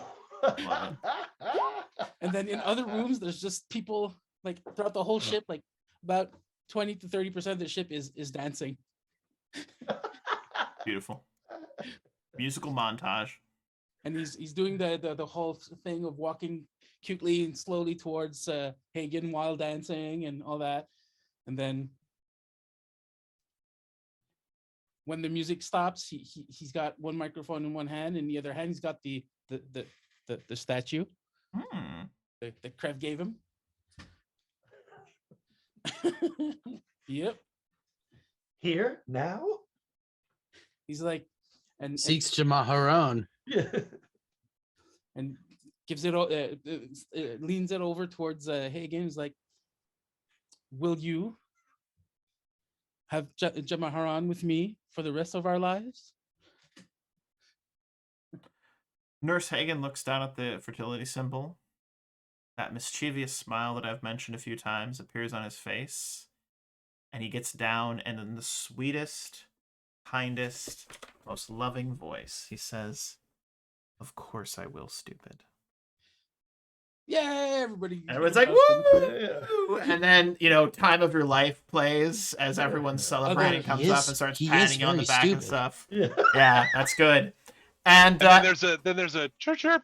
And then in other rooms, there's just people like throughout the whole ship, like about 20 to 30% of the ship is dancing. Beautiful. Musical montage. And he's doing the whole thing of walking cutely and slowly towards Hagen while dancing and all that. And then when the music stops, he's got one microphone in one hand, and in the other hand he's got the statue that Krev gave him. Yep. Here now. He's like, and Seeks Jamaharon. Yeah. And gives it, leans it over towards Hagen. He's like, will you have Jamaharan with me for the rest of our lives? Nurse Hagen looks down at the fertility symbol. That mischievous smile that I've mentioned a few times appears on his face. And he gets down, and in the sweetest, kindest, most loving voice, he says, "Of course I will, stupid." Yeah, everybody. Everyone's like, woo! And then, Time of Your Life plays as everyone's celebrating, comes up and starts patting you on the back and stuff. Yeah, that's good. And then there's a chirp chirp.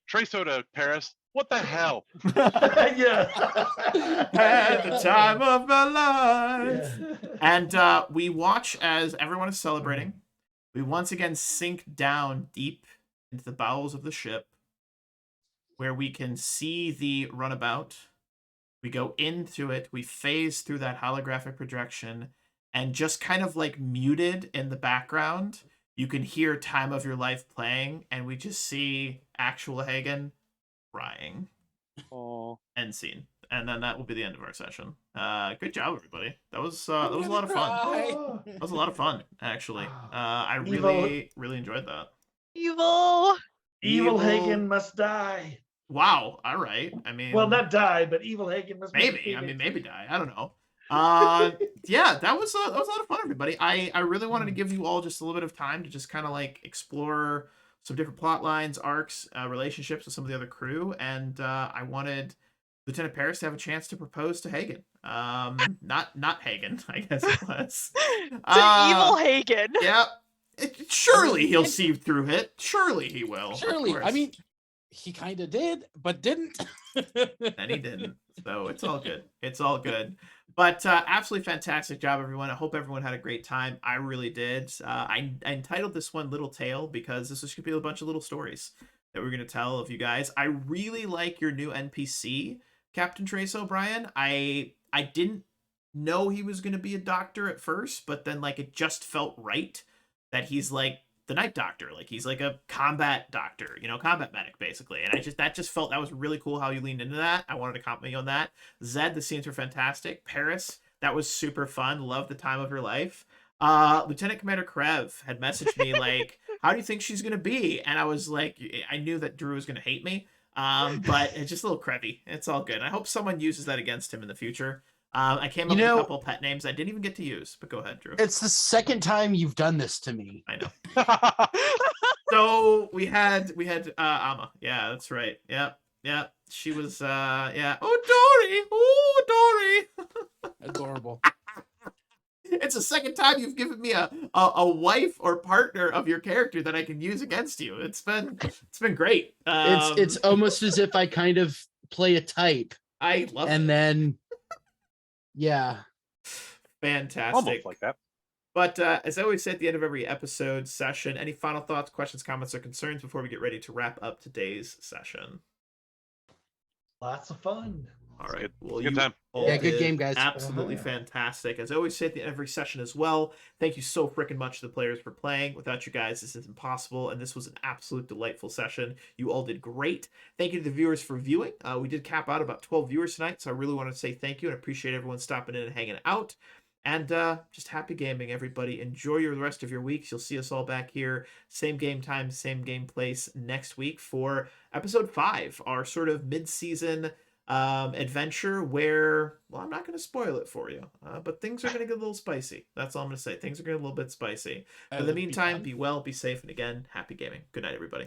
Treso to Paris. What the hell? Yeah. At the time of my life. Yeah. And we watch as everyone is celebrating. We once again sink down deep into the bowels of the ship, where we can see the runabout. We go into it. We phase through that holographic projection, and just kind of like muted in the background, you can hear Time of Your Life playing, and we just see actual Hagen crying. Oh. End scene. And then that will be the end of our session. Good job, everybody. That was a lot of fun. That was a lot of fun, actually. I really enjoyed that. Evil Hagen must die. Wow. All right. I mean, well, not die, but evil Hagen must maybe. Maybe die. I don't know. Yeah, that was a lot of fun, everybody. I really wanted to give you all just a little bit of time to just kind of like explore some different plot lines, arcs, relationships with some of the other crew, and I wanted Lieutenant Paris to have a chance to propose to Hagen. Not Hagen, I guess it was. Evil Hagen. Yeah. Surely he'll see through it. Surely he will. Surely. I mean, he kind of did, but didn't. And he didn't. So it's all good. It's all good. But absolutely fantastic job, everyone. I hope everyone had a great time. I really did. I entitled this one Little Tale because this is going to be a bunch of little stories that we're going to tell of you guys. I really like your new NPC, Captain Trace O'Brien. I didn't know he was going to be a doctor at first, but then like it just felt right that he's like the night doctor. Like he's like a combat doctor, combat medic basically. And that just felt that was really cool how you leaned into that. I wanted to compliment you on that. Zed, the scenes were fantastic. Paris, that was super fun. Love the time of your life. Lieutenant Commander Krev had messaged me like, how do you think she's gonna be? And I was like, I knew that Drew was gonna hate me. But it's just a little Krevy. It's all good. I hope someone uses that against him in the future. I came up with a couple pet names I didn't even get to use, but go ahead, Drew. It's the second time you've done this to me. I know. So we had Amma. Yeah, that's right. Yep. She was yeah. Oh, Dory. Adorable. It's the second time you've given me a wife or partner of your character that I can use against you. It's been great. It's almost as if I kind of play a type. I love it. And then yeah. Fantastic. Almost like that. But as I always say at the end of every episode session, any final thoughts, questions, comments, or concerns before we get ready to wrap up today's session? Lots of fun. All right. Well, good time. Yeah, good game, guys. Absolutely fantastic. As I always say at the end of every session as well, thank you so freaking much to the players for playing. Without you guys, this is impossible, and this was an absolute delightful session. You all did great. Thank you to the viewers for viewing. We did cap out about 12 viewers tonight, so I really want to say thank you and appreciate everyone stopping in and hanging out. And just happy gaming, everybody. Enjoy the rest of your weeks. You'll see us all back here, same game time, same game place next week for episode 5, our sort of mid-season adventure where, well, I'm not going to spoil it for you, but things are going to get a little spicy. That's all I'm going to say. Things are going to get a little bit spicy. But in the meantime, be well, be safe, and again, happy gaming. Good night, everybody.